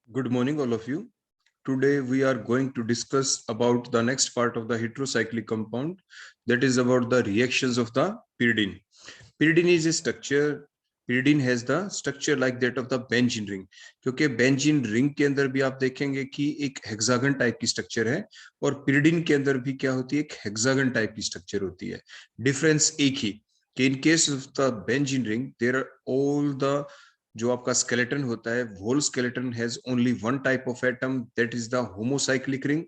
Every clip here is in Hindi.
Good morning, all of you. Today we are going to discuss about the next part of the heterocyclic compound, that is about the reactions of the pyridine. Pyridine is a structure. Pyridine has the structure like that of the benzene ring. क्योंकि बेंजीन रिंग के अंदर भी आप देखेंगे कि एक हेक्सागन टाइप की स्ट्रक्चर है और pyridine के अंदर भी क्या होती है, एक हेक्सागन टाइप की स्ट्रक्चर होती है. डिफरेंस एक ही कि in case of the benzene ring there are all the जो आपका स्केलेटन होता है, whole skeleton has only one type of atom, that is the homocyclic ring,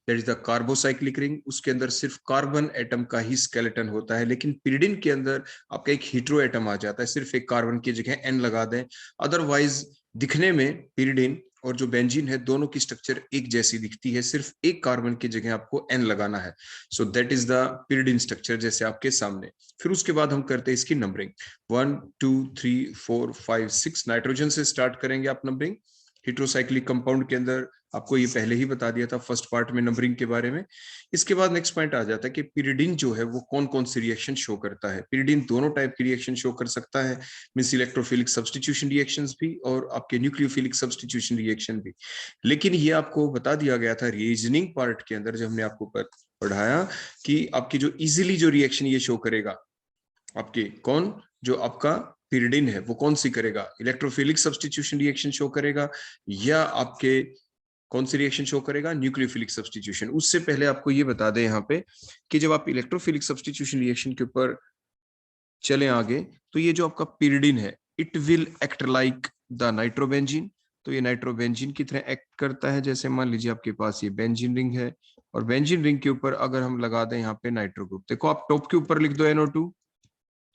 that is the carbocyclic ring. उसके अंदर सिर्फ कार्बन एटम का ही स्केलेटन होता है. लेकिन pyridine के अंदर आपका एक हीट्रो एटम आ जाता है, सिर्फ एक कार्बन की जगह एन लगा दें. अदरवाइज दिखने में pyridine और जो बेंजीन है दोनों की स्ट्रक्चर एक जैसी दिखती है, सिर्फ एक कार्बन की जगह आपको एन लगाना है. So that is the pyridine structure जैसे आपके सामने. फिर उसके बाद हम करते हैं इसकी नंबरिंग. 1 2 3 4 5 6 नाइट्रोजन से स्टार्ट करेंगे आप नंबरिंग. हेट्रोसाइक्लिक कंपाउंड के अंदर आपको ये पहले ही बता दिया था फर्स्ट पार्ट में नंबरिंग के बारे में. इसके बाद नेक्स्ट पॉइंट आ जाता है कि pyridine जो है वो कौन कौन सी रिएक्शन शो करता है. pyridine दोनों टाइप की रिएक्शन शो कर सकता है, मींस इलेक्ट्रोफिलिक सब्स्टिट्यूशन रिएक्शंस भी और आपके न्यूक्लियोफिलिक सब्स्टिट्यूशन रिएक्शन भी. लेकिन ये आपको बता दिया गया था रीजनिंग पार्ट के अंदर जब हमने आपको पढ़ाया कि आपकी जो इजीली जो रिएक्शन ये शो करेगा आपके कौन, जो आपका pyridine है वो कौन सी करेगा, इलेक्ट्रोफिलिक सब्स्टिट्यूशन रिएक्शन शो करेगा या आपके कौन सी रिएक्शन शो करेगा, न्यूक्लियोफिलिक सब्स्टिट्यूशन. उससे पहले आपको ये बता दें यहाँ पे कि जब आप इलेक्ट्रोफिलिक सब्स्टिट्यूशन रिएक्शन के ऊपर चले आगे तो ये जो आपका pyridine है it will act like the nitrobenzene. तो ये नाइट्रोबेंजीन की तरह एक्ट करता है. जैसे मान लीजिए आपके पास ये बेंजीन रिंग है और बेंजीन रिंग के ऊपर अगर हम लगा दें यहाँ पे नाइट्रो ग्रुप, देखो आप टॉप के ऊपर लिख दो NO2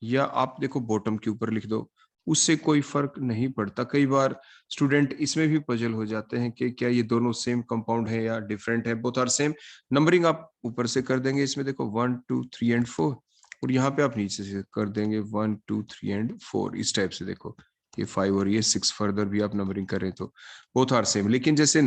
या आप देखो बॉटम के ऊपर लिख दो, उससे कोई फर्क नहीं पड़ता. कई बार स्टूडेंट इसमें भी पजल हो जाते हैं कि क्या ये दोनों सेम कंपाउंड है या डिफरेंट है. Both are same. नंबरिंग आप ऊपर से कर देंगे, इसमें देखो 1 2 3 एंड 4 और यहाँ पे आप नीचे से कर देंगे 1 2 3 एंड 4. इस टाइप से देखो ये 5 और ये 6 फर्दर भी आप नंबरिंग करें तो बोथ आर सेम. लेकिन जैसे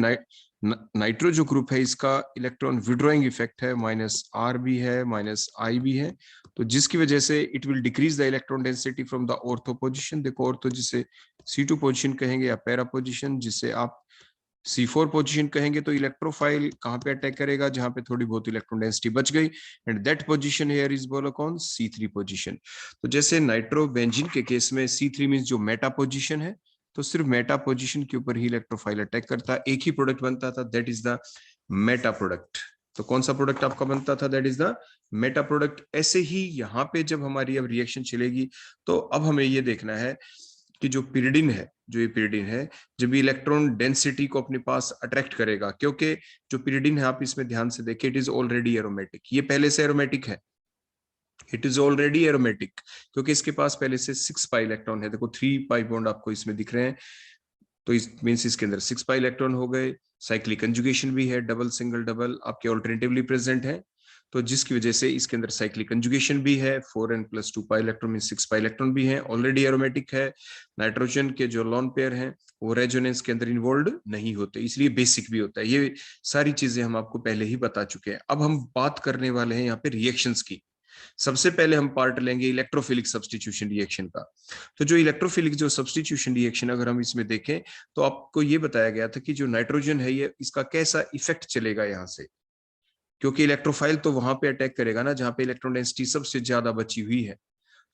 नाइट्रो जो ग्रुप है इसका इलेक्ट्रॉन विड्रॉइंग इफेक्ट है, -R भी है -I भी है, तो जिसकी वजह से it will decrease the electron density from the ortho position. देखो ऑर्थो जिसे C2 पोजीशन कहेंगे या पैरा पोजीशन जिसे आप C4 पोजीशन कहेंगे. तो इलेक्ट्रोफाइल कहां पे अटैक करेगा, जहां पे थोड़ी बहुत इलेक्ट्रॉन डेंसिटी बच गई, and that position here is बोलो कौन, C3 पोजीशन. तो जैसे नाइट्रोबेंजीन के केस में C3 मींस जो मेटा पोजीशन है, तो सिर्फ मेटा पोजीशन के ऊपर ही इलेक्ट्रोफाइल अटैक करता है. एक ही प्रोडक्ट बनता था, that is the Meta product. तो कौन सा प्रोडक्ट आपका बनता था, that is the Meta product. ऐसे ही यहाँ पे जब हमारी अब रिएक्शन चलेगी तो अब हमें ये देखना है कि जो pyridine है, जो ये pyridine है, जब इलेक्ट्रॉन डेंसिटी को अपने पास अट्रैक्ट करेगा, क्योंकि जो pyridine है आप इसमें ध्यान से देखिए इट इज ऑलरेडी एरोमेटिक. ये पहले से एरोमेटिक है, इट इज ऑलरेडी एरोमेटिक, क्योंकि इसके पास पहले से 6 पाई इलेक्ट्रॉन है. देखो 3 पाई बॉन्ड आपको इसमें दिख रहे हैं, तो इस मींस इसके अंदर 6 पाई इलेक्ट्रॉन हो गए. साइक्लिक कंजुगेशन भी है, डबल सिंगल डबल आपके ऑल्टरनेटिवली प्रेजेंट है, तो जिसकी वजह से इसके अंदर साइक्लिक कंजुगेशन भी है. 4n+2 पाई इलेक्ट्रॉन में 6 पाई इलेक्ट्रॉन भी है, ऑलरेडी एरोमेटिक है. नाइट्रोजन के जो लोन पेयर हैं वो रेजोनेंस के अंदर इन्वॉल्व नहीं होते, इसलिए बेसिक भी होता है. ये सारी चीजें हम आपको पहले ही बता चुके हैं. अब हम बात करने वाले हैं यहाँ पे रिएक्शंस की. सबसे पहले हम पार्ट लेंगे इलेक्ट्रोफिलिक सब्स्टिट्यूशन रिएक्शन का. तो जो इलेक्ट्रोफिलिक जो सब्स्टिट्यूशन रिएक्शन अगर हम इसमें देखें तो आपको ये बताया गया था कि जो नाइट्रोजन है ये इसका कैसा इफेक्ट चलेगा यहाँ से, क्योंकि इलेक्ट्रोफाइल तो वहां पे अटैक करेगा ना जहां पे इलेक्ट्रॉन डेंसिटी सबसे ज्यादा बची हुई है.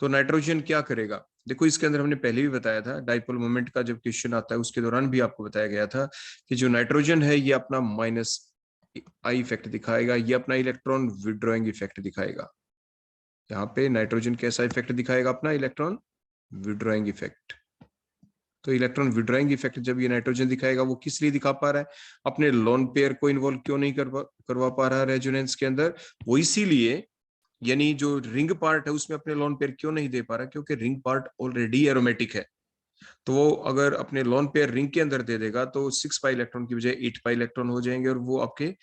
तो नाइट्रोजन क्या करेगा, देखो इसके अंदर हमने पहले भी बताया था, डाइपोल मोमेंट का जब क्वेश्चन आता है उसके दौरान भी आपको बताया गया था कि जो नाइट्रोजन है ये अपना -I इफेक्ट दिखाएगा, ये अपना इलेक्ट्रॉन विड्रॉइंग इफेक्ट दिखाएगा. यहाँ पे नाइट्रोजन कैसा इफेक्ट दिखाएगा, अपना इलेक्ट्रॉन विड्रॉइंग इफेक्ट. तो इलेक्ट्रॉन विड्रॉइंग इफेक्ट जब ये नाइट्रोजन दिखाएगा वो किस लिए दिखा पा रहा है, अपने लोन पेयर को इन्वॉल्व क्यों नहीं करवा पा रहा है रेजोनेंस के अंदर, वो इसीलिए, यानी जो रिंग पार्ट है उसमें अपने लोन पेयर क्यों नहीं दे पा रहा, क्योंकि रिंग पार्ट ऑलरेडी एरोमेटिक है. तो वो अगर अपने लोन पेयर रिंग के अंदर दे देगा तो 6 पाई इलेक्ट्रॉन की बजाय 8 पाई इलेक्ट्रॉन हो जाएंगे और वो आपके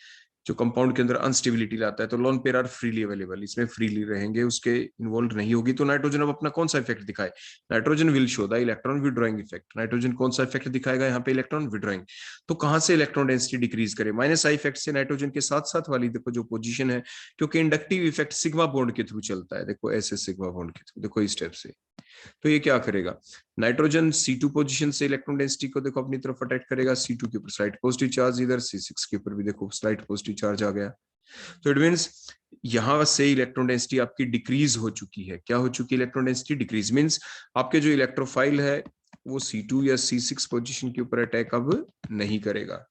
जो कंपाउंड के अंदर अनस्टेबिलिटी लाता है. तो lone pair are freely available, इसमें फ्रीली रहेंगे, उसके इन्वॉल्व नहीं होगी. तो नाइट्रोजन अब अपना कौन सा इफेक्ट दिखाए, nitrogen will show the electron withdrawing effect. Nitrogen कौन सा इफेक्ट दिखाएगा यहाँ पे, इलेक्ट्रॉन विड्रॉइंग. तो कहां से इलेक्ट्रॉन डेंसिटी डिक्रीज करे, -I इफेक्ट से. नाइट्रोजन के साथ साथ वाली देखो जो पोजीशन है, क्योंकि इंडक्टिव इफेक्ट सिग्मा बॉन्ड के थ्रू चलता है, देखो ऐसे सिग्मा बॉन्ड के थ्रू, देखो इस स्टेप से तो ये क्या करेगा, नाइट्रोजन C2 पोजीशन से इलेक्ट्रॉन डेंसिटी को देखो अपनी तरफ अट्रैक्ट करेगा, C2 के ऊपर स्लाइट पॉजिटिव चार्ज, इधर C6 के ऊपर भी देखो स्लाइट पॉजिटिव चार्ज आ गया। तो इट मींस यहां से इलेक्ट्रॉन डेंसिटी आपकी डिक्रीज हो चुकी है। क्या हो चुकी है, इलेक्ट्रॉन डेंसिटी डिक्रीज, मींस आपके जो इलेक्ट्रोफाइल है वो C2 या C6 पोजीशन के ऊपर अटैक अब नहीं करेगा।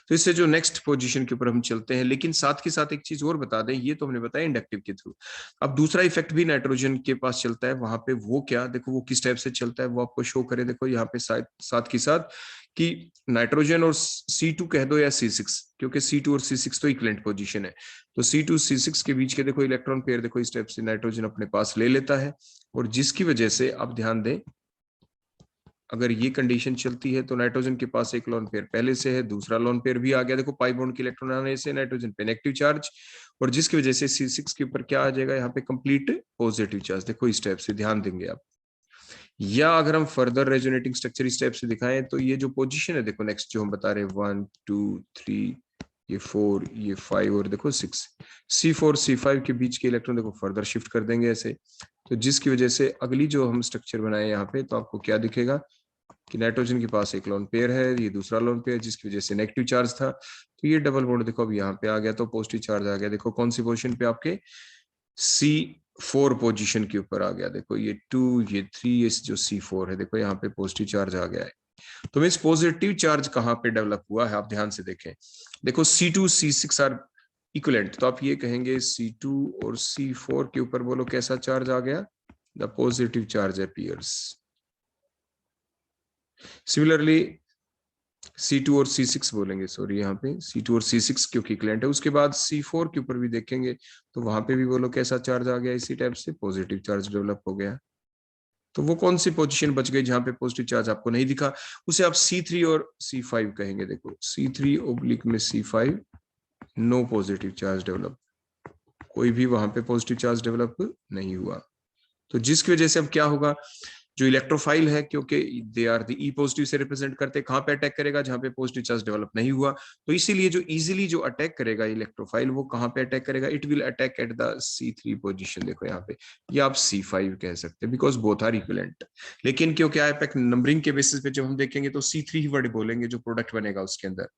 तो इससे जो नेक्स्ट पोजीशन के ऊपर हम चलते हैं, लेकिन साथ के साथ एक चीज और बता दें, ये तो हमने बताया इंडक्टिव के थ्रू। अब दूसरा इफेक्ट भी नाइट्रोजन के पास चलता है, वहां पे वो क्या, देखो वो किस टाइप से चलता है वो आपको शो करे। देखो यहाँ पे साथ के साथ कि नाइट्रोजन और C2 कह दो या C6, क्योंकि C2 और C6 तो इक्विवेलेंट पोजीशन है, तो C2 C6 के बीच के देखो इलेक्ट्रॉन पेयर देखो इस टाइप से नाइट्रोजन अपने पास ले लेता है, और जिसकी वजह से आप ध्यान दें, अगर ये कंडीशन चलती है तो नाइट्रोजन के पास एक लोन पेयर पहले से है, दूसरा लोन पेयर भी आ गया, देखो पाई बॉन्ड के इलेक्ट्रॉन आने से नाइट्रोजन पे नेगेटिव चार्ज, और जिसकी वजह से C6 के ऊपर क्या आ जाएगा, यहाँ पे कंप्लीट पॉजिटिव चार्ज। देखो इस टाइप से ध्यान देंगे आप। या अगर हम फर्दर रेजोनेटिंग स्ट्रक्चर इस टाइप से दिखाएं, तो ये जो पोजीशन है देखो नेक्स्ट जो हम बता रहे हैं 1 2 3, ये 4, ये 5 और देखो 6, C4 C5 के बीच के इलेक्ट्रॉन देखो फर्दर शिफ्ट कर देंगे ऐसे, तो जिसकी वजह से अगली जो हम स्ट्रक्चर बनाए यहाँ पे, तो आपको क्या दिखेगा कि नाइट्रोजन के पास एक लोन पेयर है, ये दूसरा लोन पेयर, जिसकी वजह से नेगेटिव चार्ज था, तो ये डबल बॉन्ड देखो अब यहाँ पे आ गया, तो पॉजिटिव चार्ज आ गया। देखो कौन सी पोजीशन पे, आपके C4 पोजीशन के ऊपर आ गया। देखो ये 2, ये 3, ये जो C4 है देखो यहाँ पे पॉजिटिव चार्ज आ गया है। तो मींस पॉजिटिव चार्ज कहाँ पे डेवलप हुआ है, आप ध्यान से देखें। देखो C2 C6 आर इक्विवेलेंट, तो आप ये कहेंगे C2 और C4 के ऊपर बोलो कैसा चार्ज आ गया, the positive charge appears. Similarly C2 और C6 बोलेंगे, सॉरी यहाँ पे C2 और C6 क्योंकि इक्विवेलेंट है। उसके बाद C4 के ऊपर भी देखेंगे तो वहां पे भी बोलो कैसा चार्ज आ गया, इसी टाइप से पॉजिटिव चार्ज डेवलप हो गया। तो वो कौन सी पोजीशन बच गई जहां पे पॉजिटिव चार्ज आपको नहीं दिखा, उसे आप C3 और C5 कहेंगे। देखो C3 ओब्लिक में C5, know positive charge develop, कोई भी वहां पे पॉजिटिव चार्ज डेवलप नहीं हुआ। तो जिसकी वजह से अब क्या होगा, जो इलेक्ट्रोफाइल है, क्योंकि they are the E positive से रिप्रेजेंट करते हैं, कहां पे अटैक करेगा, जहां पे पॉजिटिव चार्ज डेवलप नहीं हुआ। तो इसीलिए जो इजीली जो अटैक करेगा इलेक्ट्रोफाइल, वो कहां पे अटैक करेगा, it will attack at the C3 position. देखो यहाँ पे, या आप C5 कह सकते हैं, बिकॉज बोथ आर इक्विवेलेंट। लेकिन क्योंकि आईपैक नंबरिंग के बेसिस पे जब हम देखेंगे तो C3 ही वर्ड बोलेंगे जो प्रोडक्ट बनेगा उसके अंदर।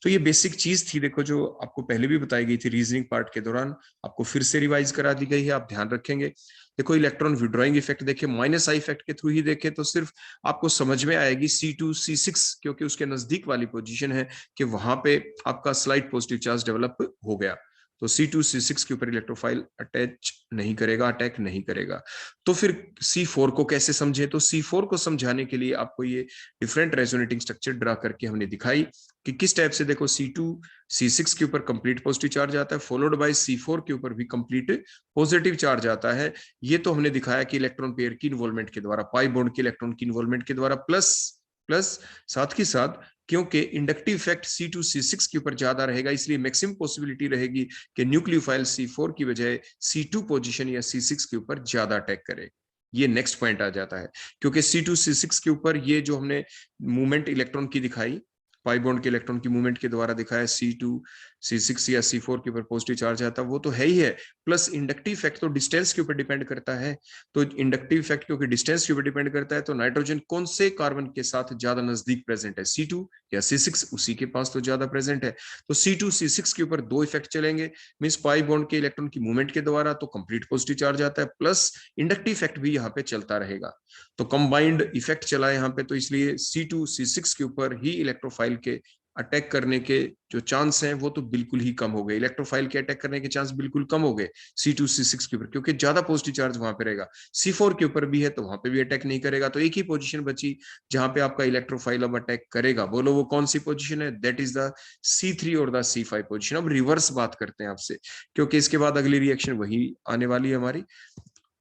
तो ये बेसिक चीज थी, देखो जो आपको पहले भी बताई गई थी रीजनिंग पार्ट के दौरान, आपको फिर से रिवाइज करा दी गई है, आप ध्यान रखेंगे। देखो इलेक्ट्रॉन विड्रॉइंग इफेक्ट देखे, माइनस आई इफेक्ट के थ्रू ही देखे तो सिर्फ आपको समझ में आएगी C2 C6, क्योंकि उसके नजदीक वाली पोजीशन है कि वहां पे आपका स्लाइट पॉजिटिव चार्ज डेवलप हो गया। तो C2 C6 के ऊपर इलेक्ट्रोफाइल अटैच नहीं करेगा, अटैक नहीं करेगा। तो फिर C4 को कैसे समझे, तो C4 को समझाने के लिए आपको ये डिफरेंट रेजोनेटिंग स्ट्रक्चर ड्रा करके हमने दिखाई कि किस टाइप से। देखो C2 C6 के ऊपर कंप्लीट पॉजिटिव चार्ज आता है, फॉलोड बाय C4 के ऊपर भी कंप्लीट पॉजिटिव चार्ज आता है। ये तो हमने दिखाया कि इलेक्ट्रॉन पेयर की इन्वॉल्वमेंट के द्वारा, पाई बॉन्ड के इलेक्ट्रॉन की इन्वॉल्वमेंट के द्वारा, प्लस प्लस साथ के साथ क्योंकि इंडक्टिव इफेक्ट C2 C6 के ऊपर ज्यादा रहेगा, इसलिए मैक्सिमम पॉसिबिलिटी रहेगी कि न्यूक्लियोफाइल C4 की बजाय C2 पोजीशन या C6 के ऊपर ज्यादा अटैक करे। ये नेक्स्ट पॉइंट आ जाता है, क्योंकि C2 C6 के ऊपर ये जो हमने मूवमेंट इलेक्ट्रॉन की दिखाई, पाई बॉन्ड के इलेक्ट्रॉन की मूवमेंट के द्वारा दिखाया, C2 C6 या C4 के ऊपर पॉजिटिव चार्ज आता है, वो तो है ही है, प्लस इंडक्टिव इफेक्ट तो डिस्टेंस के ऊपर डिपेंड करता है। तो इंडक्टिव इफेक्ट क्योंकि डिस्टेंस के ऊपर डिपेंड करता है, तो नाइट्रोजन कौन से कार्बन के साथ ज्यादा नजदीक प्रेजेंट है, C2 या C6, उसी के पास तो ज्यादा प्रेजेंट है। तो C2 C6 के ऊपर दो इफेक्ट चलेंगे, मींस पाई बॉन्ड के इलेक्ट्रॉन की मूवमेंट के द्वारा तो कंप्लीट पॉजिटिव चार्ज आता है, प्लस इंडक्टिव इफेक्ट भी यहाँ पे चलता रहेगा। तो कंबाइंड इफेक्ट चला यहाँ पे, तो इसलिए C2 C6 के ऊपर ही इलेक्ट्रोफाइल के अटैक करने के जो चांस हैं वो तो बिल्कुल ही कम हो गए, इलेक्ट्रोफाइल के अटैक करने के चांस बिल्कुल कम हो गए C2 C6 के ऊपर, क्योंकि ज्यादा पॉजिटिव चार्ज वहां पे रहेगा। C4 के ऊपर भी है तो वहां पे भी अटैक नहीं करेगा, तो एक ही पोजीशन बची जहां पे आपका इलेक्ट्रोफाइल अब अटैक करेगा। बोलो वो कौन सी पोजीशन है, दैट इज द C3 और द C5 पोजीशन। अब रिवर्स बात करते हैं आपसे, क्योंकि इसके बाद अगली रिएक्शन वही आने वाली है हमारी।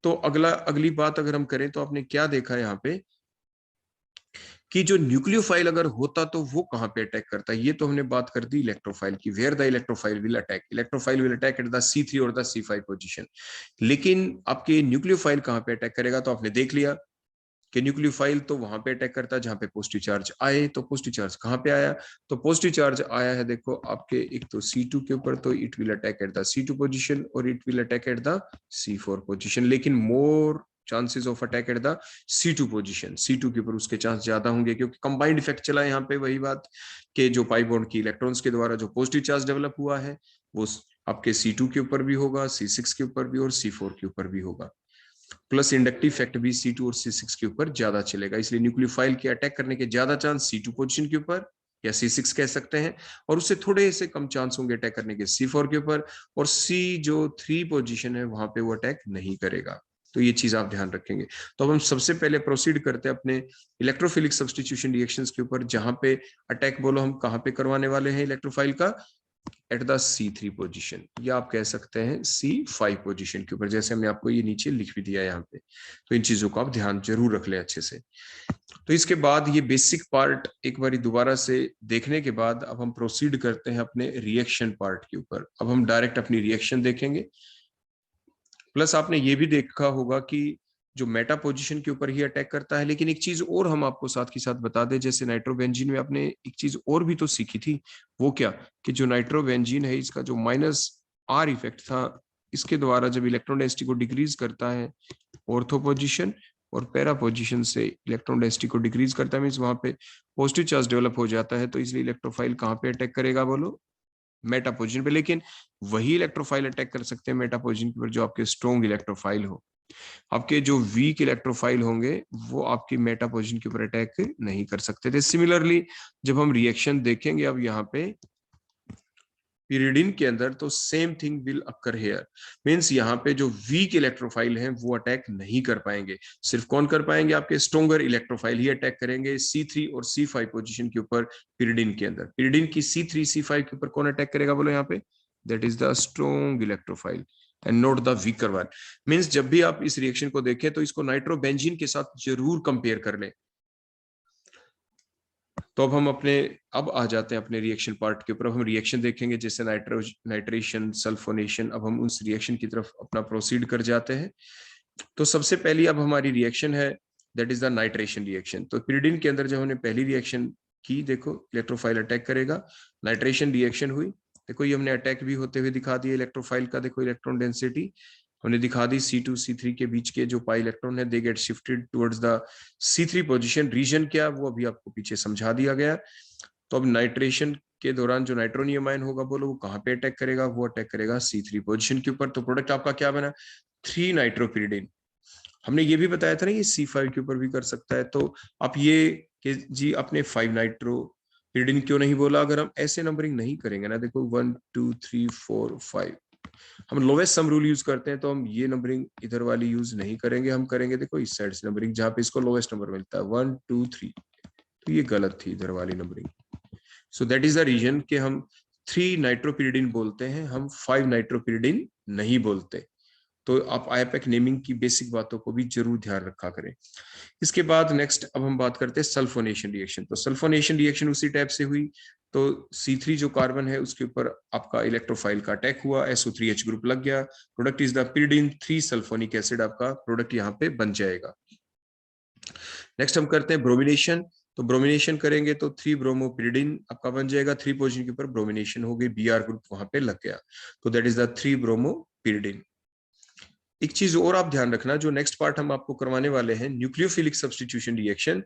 तो अगली बात अगर हम करें तो आपने क्या देखा यहाँ पे कि जो न्यूक्लियोफाइल अगर होता तो वो कहां पे अटैक करता है। ये तो हमने बात कर दी इलेक्ट्रोफाइल की, where the electrophile will attack at the C3 और द C5 पोजीशन। लेकिन आपके न्यूक्लियोफाइल कहां पे अटैक करेगा, तो आपने देख लिया कि न्यूक्लियोफाइल तो वहां पे अटैक करता है जहां पे पॉजिटिव चार्ज आए। तो पॉजिटिव चार्ज कहां पे आया, तो पॉजिटिव चार्ज आया है देखो आपके एक तो C2 के ऊपर, तो it will attack at the C2 position और it will attack at the C4 position. लेकिन more chances of attack at the C2 position, C2 के ऊपर उसके चांस ज्यादा होंगे, क्योंकि कंबाइंड इफेक्ट चला है यहाँ पे। वही बात कि जो पाई बॉन्ड की इलेक्ट्रॉन्स के द्वारा जो पॉजिटिव चार्ज डेवलप हुआ है वो आपके C2 के ऊपर भी होगा, C6 के ऊपर भी और C4 के ऊपर भी होगा। प्लस इंडक्टिव इफेक्ट भी C2 और C6 के ऊपर ज्यादा चलेगा, इसलिए न्यूक्लियोफाइल के अटैक करने के ज्यादा चांस C2 पोजीशन के ऊपर या C6 कह सकते हैं, और उससे थोड़े से कम चांस होंगे अटैक करने के C4 के ऊपर, और C जो 3 पोजीशन है वहां पे वो अटैक नहीं करेगा। तो ये चीज आप ध्यान रखेंगे। तो अब हम सबसे पहले प्रोसीड करते हैं अपने इलेक्ट्रोफिलिक सब्स्टिट्यूशन रिएक्शंस के ऊपर, जहां पे अटैक बोलो हम कहां पे करवाने वाले हैं इलेक्ट्रोफाइल का, एट द C3 पोजीशन, या आप कह सकते हैं C5 पोजीशन के ऊपर, जैसे हमने आपको ये नीचे लिख भी दिया है यहाँ पे। तो इन चीजों को आप ध्यान जरूर रख लें अच्छे से। तो इसके बाद ये बेसिक पार्ट एक बार दोबारा से देखने के बाद अब हम प्रोसीड करते हैं अपने रिएक्शन पार्ट के ऊपर। अब हम डायरेक्ट अपनी रिएक्शन देखेंगे। प्लस आपने ये भी देखा होगा कि जो मेटा पोजीशन के ऊपर ही अटैक करता है, लेकिन एक चीज और हम आपको साथ के साथ बता दें, जैसे नाइट्रोबेंजीन में आपने एक चीज और भी तो सीखी थी, वो क्या कि जो नाइट्रोबेंजीन है इसका जो -R इफेक्ट था, इसके द्वारा जब इलेक्ट्रॉन डेंसिटी को डिक्रीज करता है ऑर्थो पोजीशन और पैरा पोजीशन से इलेक्ट्रॉन डेंसिटी को डिक्रीज करता है, मींस वहां पे पॉजिटिव चार्ज डेवलप हो जाता है। तो इसलिए इलेक्ट्रोफाइल कहाँ पे अटैक करेगा बोलो, मेटा पोजीशन पे। लेकिन वही इलेक्ट्रोफाइल अटैक कर सकते हैं मेटा पोजीशन पर जो आपके स्ट्रॉन्ग इलेक्ट्रोफाइल हो। आपके जो वीक इलेक्ट्रोफाइल होंगे वो आपकी मेटा पोजीशन के ऊपर अटैक नहीं कर सकते थे। सिमिलरली जब हम रिएक्शन देखेंगे अब यहाँ पे pyridine के अंदर, तो same thing will occur here, means यहाँ पे जो वीक इलेक्ट्रोफाइल हैं वो अटैक नहीं कर पाएंगे। सिर्फ कौन कर पाएंगे, आपके स्ट्रॉन्गर इलेक्ट्रोफाइल ही अटैक करेंगे C3 और C5 पोजीशन के ऊपर pyridine के अंदर। pyridine की C3 C5 के ऊपर कौन अटैक करेगा बोलो यहाँ पे, that is the strong electrophile and not the weaker one. Means जब भी आप इस रिएक्शन को देखें तो इसको नाइट्रोबेंजीन के साथ जरूर कंपेयर कर लें। तो अब हम अब आ जाते हैं अपने रिएक्शन पार्ट के ऊपर। हम रिएक्शन देखेंगे जैसे नाइट्रेशन, सल्फोनेशन। अब हम उस रिएक्शन की तरफ अपना प्रोसीड कर जाते हैं। तो सबसे पहली अब हमारी रिएक्शन है, that is the nitration reaction. तो pyridine के अंदर जब हमने पहली रिएक्शन की, देखो इलेक्ट्रोफाइल अटैक करेगा, नाइट्रेशन रिएक्शन हुई, देखो ये हमने अटैक भी होते हुए दिखा दिया इलेक्ट्रोफाइल का। देखो इलेक्ट्रॉन डेंसिटी हमने दिखा दी, C2 C3 के बीच के जो पाई इलेक्ट्रॉन है they get shifted towards the C3 position. Reason क्या वो अभी आपको पीछे समझा दिया गया। तो अब नाइट्रेशन के दौरान जो नाइट्रोनियम आयन होगा बोलो वो कहाँ पे अटैक करेगा, वो अटैक करेगा C3 पोजीशन के ऊपर। तो प्रोडक्ट आपका क्या बना, 3 नाइट्रोपिरिडिन। हमने ये भी बताया था ना ये C5 के ऊपर भी कर सकता है। तो आप ये कि जी अपने 5 नाइट्रोपिरिडिन क्यों नहीं बोला, अगर हम ऐसे नंबरिंग नहीं करेंगे ना, देखो 1 2 3 4 5, हम लोवेस्ट सम रूल यूज करते हैं, तो हम ये नंबरिंग इधर वाली यूज नहीं करेंगे, हम करेंगे देखो इस साइड से नंबरिंग जहां पे इसको लोवेस्ट नंबर मिलता है 1 2 3। तो ये गलत थी इधर वाली numbering. So that is the reason कि हम 3 नाइट्रोपिरिडिन बोलते हैं, हम 5 नाइट्रोपिरिडिन नहीं बोलते। तो आप आईपैक नेमिंग की बेसिक बातों को भी जरूर ध्यान रखा करें। इसके बाद नेक्स्ट अब हम बात करते हैं सल्फोनेशन रिएक्शन। तो सल्फोनेशन रिएक्शन उसी टाइप से हुई। तो C3 जो कार्बन है उसके ऊपर आपका इलेक्ट्रोफाइल का अटैक हुआ, SO3H ग्रुप लग गया, product is the pyridine 3 sulphonic acid, आपका प्रोडक्ट यहाँ पे बन जाएगा। नेक्स्ट हम करते हैं ब्रोमिनेशन। तो ब्रोमिनेशन करेंगे तो 3 ब्रोमोपिरिडिन आपका बन जाएगा, 3 पोजीशन के ऊपर ब्रोमिनेशन हो गई, Br ग्रुप वहां पे लग गया। तो दैट इज द 3 ब्रोमोपिरिडिन। एक चीज और आप ध्यान रखना, जो नेक्स्ट पार्ट हम आपको करवाने वाले हैं न्यूक्लियोफिलिक सब्स्टिट्यूशन रिएक्शन,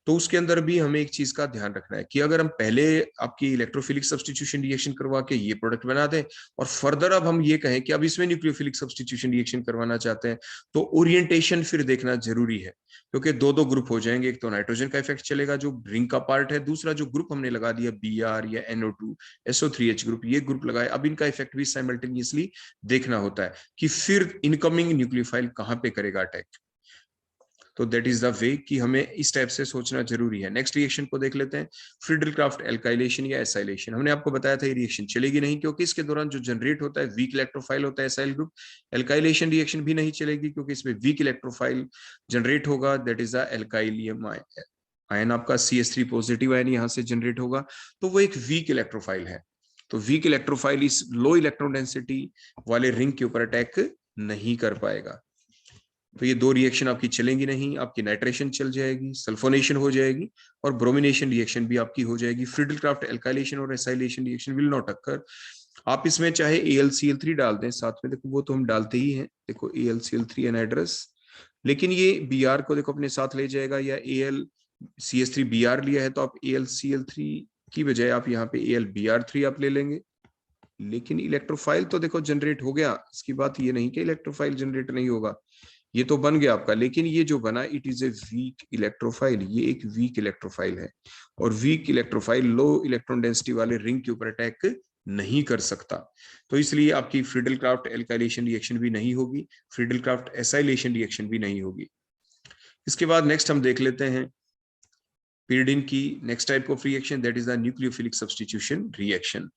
तो उसके अंदर भी हमें एक चीज का ध्यान रखना है कि अगर हम पहले आपकी इलेक्ट्रोफिलिक सब्स्टिट्यूशन रिएक्शन करवा के ये प्रोडक्ट बना दें और फर्दर अब हम ये कहें कि अब इसमें न्यूक्लियोफिलिक सब्स्टिट्यूशन रिएक्शन करवाना चाहते हैं, तो ओरिएंटेशन फिर देखना जरूरी है, क्योंकि दो ग्रुप हो जाएंगे। एक तो नाइट्रोजन का इफेक्ट चलेगा जो रिंग का पार्ट है, दूसरा जो ग्रुप हमने लगा दिया Br या NO2 SO3H ग्रुप, ये ग्रुप लगाए, अब इनका इफेक्ट भी साइमल्टेनियसली देखना होता है कि फिर इनकमिंग न्यूक्लियोफाइल कहां पे करेगा अटैक। तो दैट इज द वे कि हमें इस टाइप से सोचना जरूरी है। नेक्स्ट रिएक्शन को देख लेते हैं, फ्रीडल-क्राफ्ट एल्काइलेशन या एसाइलेशन। हमने आपको बताया था ये रिएक्शन चलेगी नहीं, क्योंकि इसके दौरान जो जनरेट होता है वीक इलेक्ट्रोफाइल होता है एसाइल ग्रुप। एल्काइलेशन रिएक्शन भी नहीं चलेगी क्योंकि इसमें वीक इलेक्ट्रोफाइल जनरेट होगा, दैट इज द एल्काइलियम आयन, आपका CH3 पॉजिटिव आयन यहां से जनरेट होगा, तो वो एक वीक इलेक्ट्रोफाइल है। तो वीक इलेक्ट्रोफाइल इस लो इलेक्ट्रॉन डेंसिटी वाले रिंग के ऊपर अटैक नहीं कर पाएगा। तो ये 2 रिएक्शन आपकी चलेंगी नहीं, आपकी नाइट्रेशन चल जाएगी, सल्फोनेशन हो जाएगी और ब्रोमिनेशन रिएक्शन भी आपकी हो जाएगी। फ्रीडल-क्राफ्ट एल्काइलेशन और acylation reaction will not occur. आप इसमें चाहे AlCl3 डाल दें साथ में, देखो वो तो हम डालते ही हैं, देखो AlCl3 एनहाइड्रस लेकिन ये Br को देखो अपने साथ ले जाएगा, या AlCH3Br लिया है तो आप AlCl3 की बजाय आप यहाँ पे AlBr3 आप ले लेंगे। लेकिन इलेक्ट्रोफाइल तो देखो जनरेट हो गया, इसकी बात ये नहीं कि इलेक्ट्रोफाइल जनरेट नहीं होगा, ये तो बन गया आपका। लेकिन ये जो बना it is a weak electrophile, ये एक वीक इलेक्ट्रोफाइल है, और weak electrophile low electron density वाले रिंग के ऊपर अटैक नहीं कर सकता। तो इसलिए आपकी फ्रीडल क्राफ्ट एल्काइलेशन रिएक्शन भी नहीं होगी, फ्रीडल क्राफ्ट एसाइलेशन रिएक्शन भी नहीं होगी। इसके बाद नेक्स्ट हम देख लेते हैं pyridine की next type of reaction, that is the nucleophilic substitution reaction.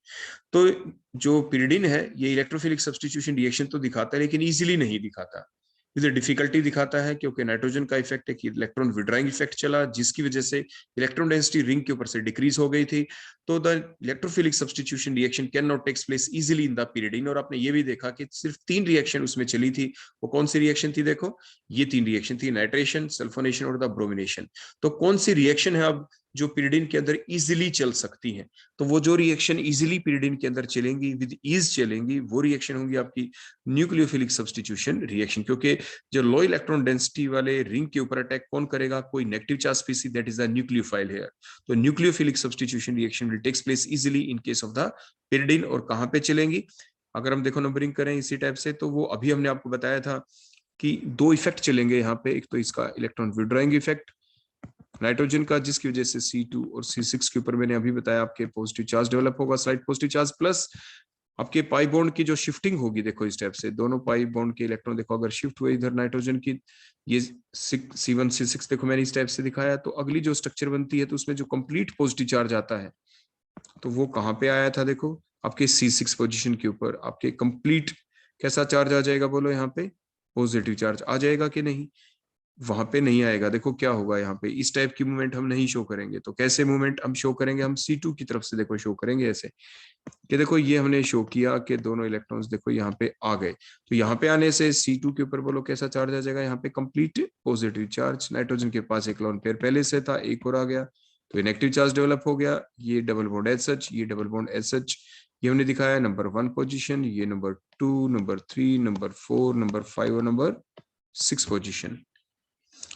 तो जो pyridine है ये इलेक्ट्रोफिलिक सब्स्टिट्यूशन रिएक्शन तो दिखाता है, लेकिन इजीली नहीं दिखाता, इसे डिफिकल्टी दिखाता है, क्योंकि नाइट्रोजन का इफेक्ट है कि इलेक्ट्रॉन विड्राइंग इफेक्ट चला, जिसकी वजह से इलेक्ट्रॉन डेंसिटी रिंग के ऊपर से डिक्रीज हो गई थी। तो the electrophilic substitution reaction can not takes place easily in the pyridine। और आपने ये भी देखा कि सिर्फ 3 रिएक्शन उसमें चली थी। वो कौन सी रिएक्शन थी? देखो ये 3 रिएक्शन थी, नाइट्रेशन, सल्फोनेशन और द ब्रोमिनेशन। तो कौन सी रिएक्शन है अब जो pyridine के अंदर इजीली चल सकती है? तो वो जो रिएक्शन इजीली pyridine के अंदर चलेंगी, विद ईज चलेंगी, वो रिएक्शन होंगी आपकी न्यूक्लियोफिलिक सब्स्टिट्यूशन रिएक्शन। क्योंकि जो लो इलेक्ट्रॉन डेंसिटी वाले रिंग के ऊपर अटैक कौन करेगा? कोई negative charge species, that is the nucleophile here. तो nucleophilic substitution reaction will takes place easily in case of the pyridine। और कहां पे चलेंगी? अगर हम देखो नंबरिंग करें इसी टाइप से, तो वो अभी हमने आपको बताया था कि 2 इफेक्ट चलेंगे यहाँ पे। एक तो इसका इलेक्ट्रॉन विड्रॉइंग इफेक्ट नाइट्रोजन का, जिसकी वजह से C2 और C6 के ऊपर मैंने अभी बताया आपके पॉजिटिव चार्ज डेवलप होगा, स्लाइट पॉजिटिव चार्ज, प्लस आपके पाई बॉन्ड की जो शिफ्टिंग होगी, देखो इस स्टेप से दोनों पाई बॉन्ड के इलेक्ट्रॉन देखो अगर शिफ्ट हुए इधर नाइट्रोजन की, ये C1 C6 देखो मैंने इस टाइप से दिखाया, तो अगली जो स्ट्रक्चर बनती है तो उसमें जो कंप्लीट पॉजिटिव चार्ज आता है तो वो कहां पे आया था? देखो आपके C6 पोजीशन के ऊपर आपके कंप्लीट कैसा चार्ज आ जाएगा? बोलो यहाँ पे पॉजिटिव चार्ज आ जाएगा कि नहीं? वहां पे नहीं आएगा। देखो क्या होगा यहाँ पे, इस टाइप की मूवमेंट हम नहीं शो करेंगे। तो कैसे मूवमेंट हम शो करेंगे? हम C2 की तरफ से देखो शो करेंगे ऐसे कि देखो ये हमने शो किया कि दोनों इलेक्ट्रॉन्स देखो यहाँ पे आ गए। तो यहाँ पे आने से C2 के ऊपर बोलो कैसा चार्ज आ जाएगा? यहाँ पे कंप्लीट पॉजिटिव चार्ज। नाइट्रोजन के पास एक लोन पेयर पहले से था, एक और आ गया, तो नेगेटिव चार्ज डेवलप हो गया। ये डबल बॉन्ड एज सच, ये डबल बॉन्ड एज सच, ये हमने दिखाया नंबर 1 पोजीशन, ये नंबर 2, नंबर 3, नंबर 4, नंबर 5 और नंबर 6 पोजीशन।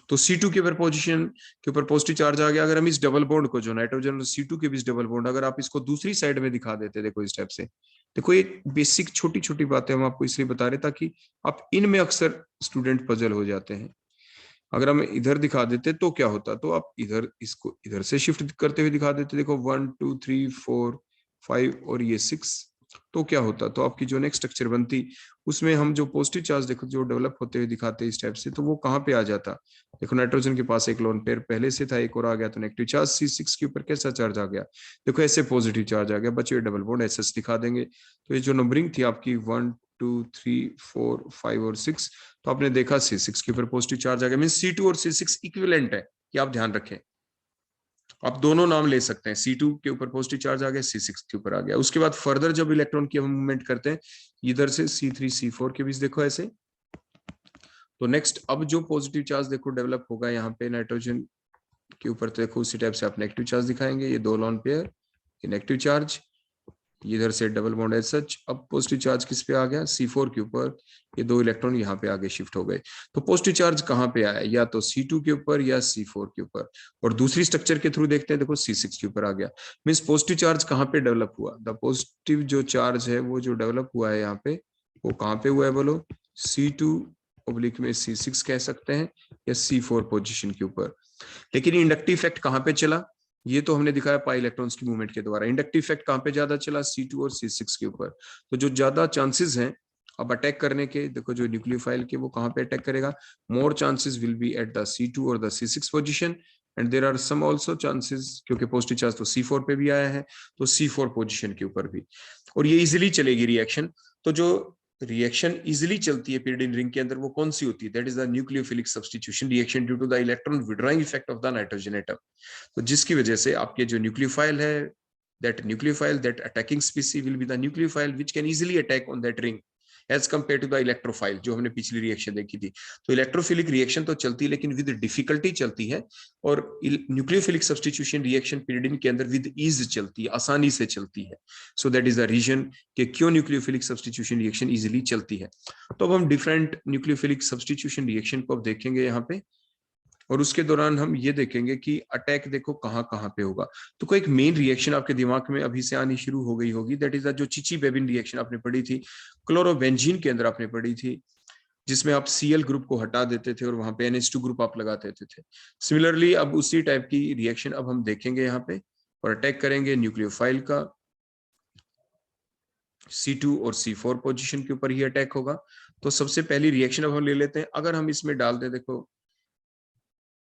तो C2 के ऊपर पोजीशन के ऊपर पॉजिटिव चार्ज आ गया। अगर हम इस डबल बॉन्ड को जो नाइट्रोजन और C2 के बीच डबल बॉन्ड, अगर आप इसको दूसरी साइड में दिखा देते, देखो इस टाइप से, देखो ये बेसिक छोटी छोटी बातें हम आपको इसलिए बता रहे ताकि आप इनमें अक्सर स्टूडेंट पजल हो जाते हैं। अगर हम इधर दिखा देते तो क्या होता? तो आप इधर इसको इधर से शिफ्ट करते हुए दिखा देते, देखो 1 2 3 4 5 और ये 6, तो क्या होता? तो आपकी जो नेक्स्ट स्ट्रक्चर बनती उसमें हम जो पॉजिटिव चार्ज देखो जो डेवलप होते हुए दिखाते इस टाइप से, तो वो कहाँ पे आ जाता? देखो नाइट्रोजन के पास एक लोन पेयर पहले से था, एक और आ गया, तो नेगेटिव चार्ज C6 के ऊपर कैसा चार्ज आ गया? देखो ऐसे पॉजिटिव चार्ज आ गया, बचे हुए डबल बॉन्ड ऐसे दिखा देंगे। तो ये जो नंबरिंग थी आपकी 1 2 3 4 5 और 6, तो आपने देखा C6 के ऊपर पॉजिटिव चार्ज आ गया, मीन C2 और C6 इक्विवेलेंट है, ये आप ध्यान रखें। आप दोनों नाम ले सकते हैं, C2 के ऊपर पॉजिटिव चार्ज आ गया, C6 के ऊपर आ गया। उसके बाद फर्दर जब इलेक्ट्रॉन की हम मूवमेंट करते हैं इधर से C3 C4 के बीच देखो ऐसे, तो नेक्स्ट अब जो पॉजिटिव चार्ज देखो डेवलप होगा यहाँ पे नाइट्रोजन के ऊपर, तो देखो उसी टाइप से आप नेगेटिव चार्ज दिखाएंगे, ये 2 लोन पेयर, ये नेगेटिव चार्ज, इधर से डबल बॉन्ड एज सच। अब पॉजिटिव चार्ज किस पे आ गया? C4 के ऊपर, ये 2 इलेक्ट्रॉन यहाँ पे आगे शिफ्ट हो गए। तो पॉजिटिव चार्ज कहाँ पे आया? या तो C2 के ऊपर या C4 के ऊपर। और दूसरी स्ट्रक्चर के थ्रू देखते हैं, देखो C6 के ऊपर आ गया। मीन्स पॉजिटिव चार्ज कहाँ पे डेवलप हुआ? द पॉजिटिव जो चार्ज है वो जो डेवलप हुआ है यहाँ पे, वो कहाँ पे हुआ है बोलो? C2 ऑब्लिक में C6 कह सकते हैं, या C4 पोजिशन के ऊपर। लेकिन इंडक्टिव इफेक्ट कहाँ पे चला? ये तो हमने दिखाया पाई इलेक्ट्रॉन्स की मूवमेंट के द्वारा। इंडक्टिव इफेक्ट कहाँ पे ज्यादा चला? C2 और C6 के ऊपर। तो जो ज्यादा चांसेस हैं अब अटैक करने के, देखो जो न्यूक्लियोफाइल के वो कहाँ पे अटैक करेगा? More chances will be at the C2 और the C6 position, and there are some also chances, क्योंकि पॉजिटिव चार्ज तो C4 पे भी आया है, तो C4 पोजीशन के ऊपर भी। और ये इजिली चलेगी रिएक्शन। तो जो रिएक्शन इजिली चलती है pyridine रिंग के अंदर वो कौन सी होती है? That is the nucleophilic substitution reaction due to the electron withdrawing effect of the nitrogen atom. तो जिसकी वजह से आपके जो न्यूक्लियोफाइल है, that nucleophile, that attacking species will be the nucleophile which can easily attack on that ring, as compare to the electrophile, जो हमने पिछली रिएक्शन देखी थी। तो इलेक्ट्रोफिलिक रिएक्शन तो चलती है लेकिन विद डिफिकल्टी चलती है, और न्यूक्लियोफिलिक सब्स्टिट्यूशन रिएक्शन पीरियड के अंदर विद ईज चलती है, आसानी से चलती है। So that is the reason कि क्यों न्यूक्लियोफिलिक सब्स्टिट्यूशन रिएक्शन इजीली चलती है। तो अब हम डिफरेंट न्यूक्लियोफिलिक सब्स्टिट्यूशन रिएक्शन को अब देखेंगे यहाँ पे, और उसके दौरान हम ये देखेंगे कि अटैक देखो कहाँ कहाँ पे होगा। तो कोई एक मेन रिएक्शन आपके दिमाग में अभी से आनी शुरू हो गई होगी, दैट इज द जो चिची बेबिन रिएक्शन आपने पढ़ी थी, क्लोरोबेंजीन के अंदर आपने पढ़ी थी, जिसमें आप Cl ग्रुप को हटा देते थे और वहां पे NH2 ग्रुप आप लगा देते थे। सिमिलरली अब उसी टाइप की रिएक्शन अब हम देखेंगे यहाँ पे, और अटैक करेंगे न्यूक्लियोफाइल का। C2 और C4 पोजीशन के ऊपर ही अटैक होगा। तो सबसे पहली रिएक्शन अब हम ले लेते हैं, अगर हम इसमें डाल दें, देखो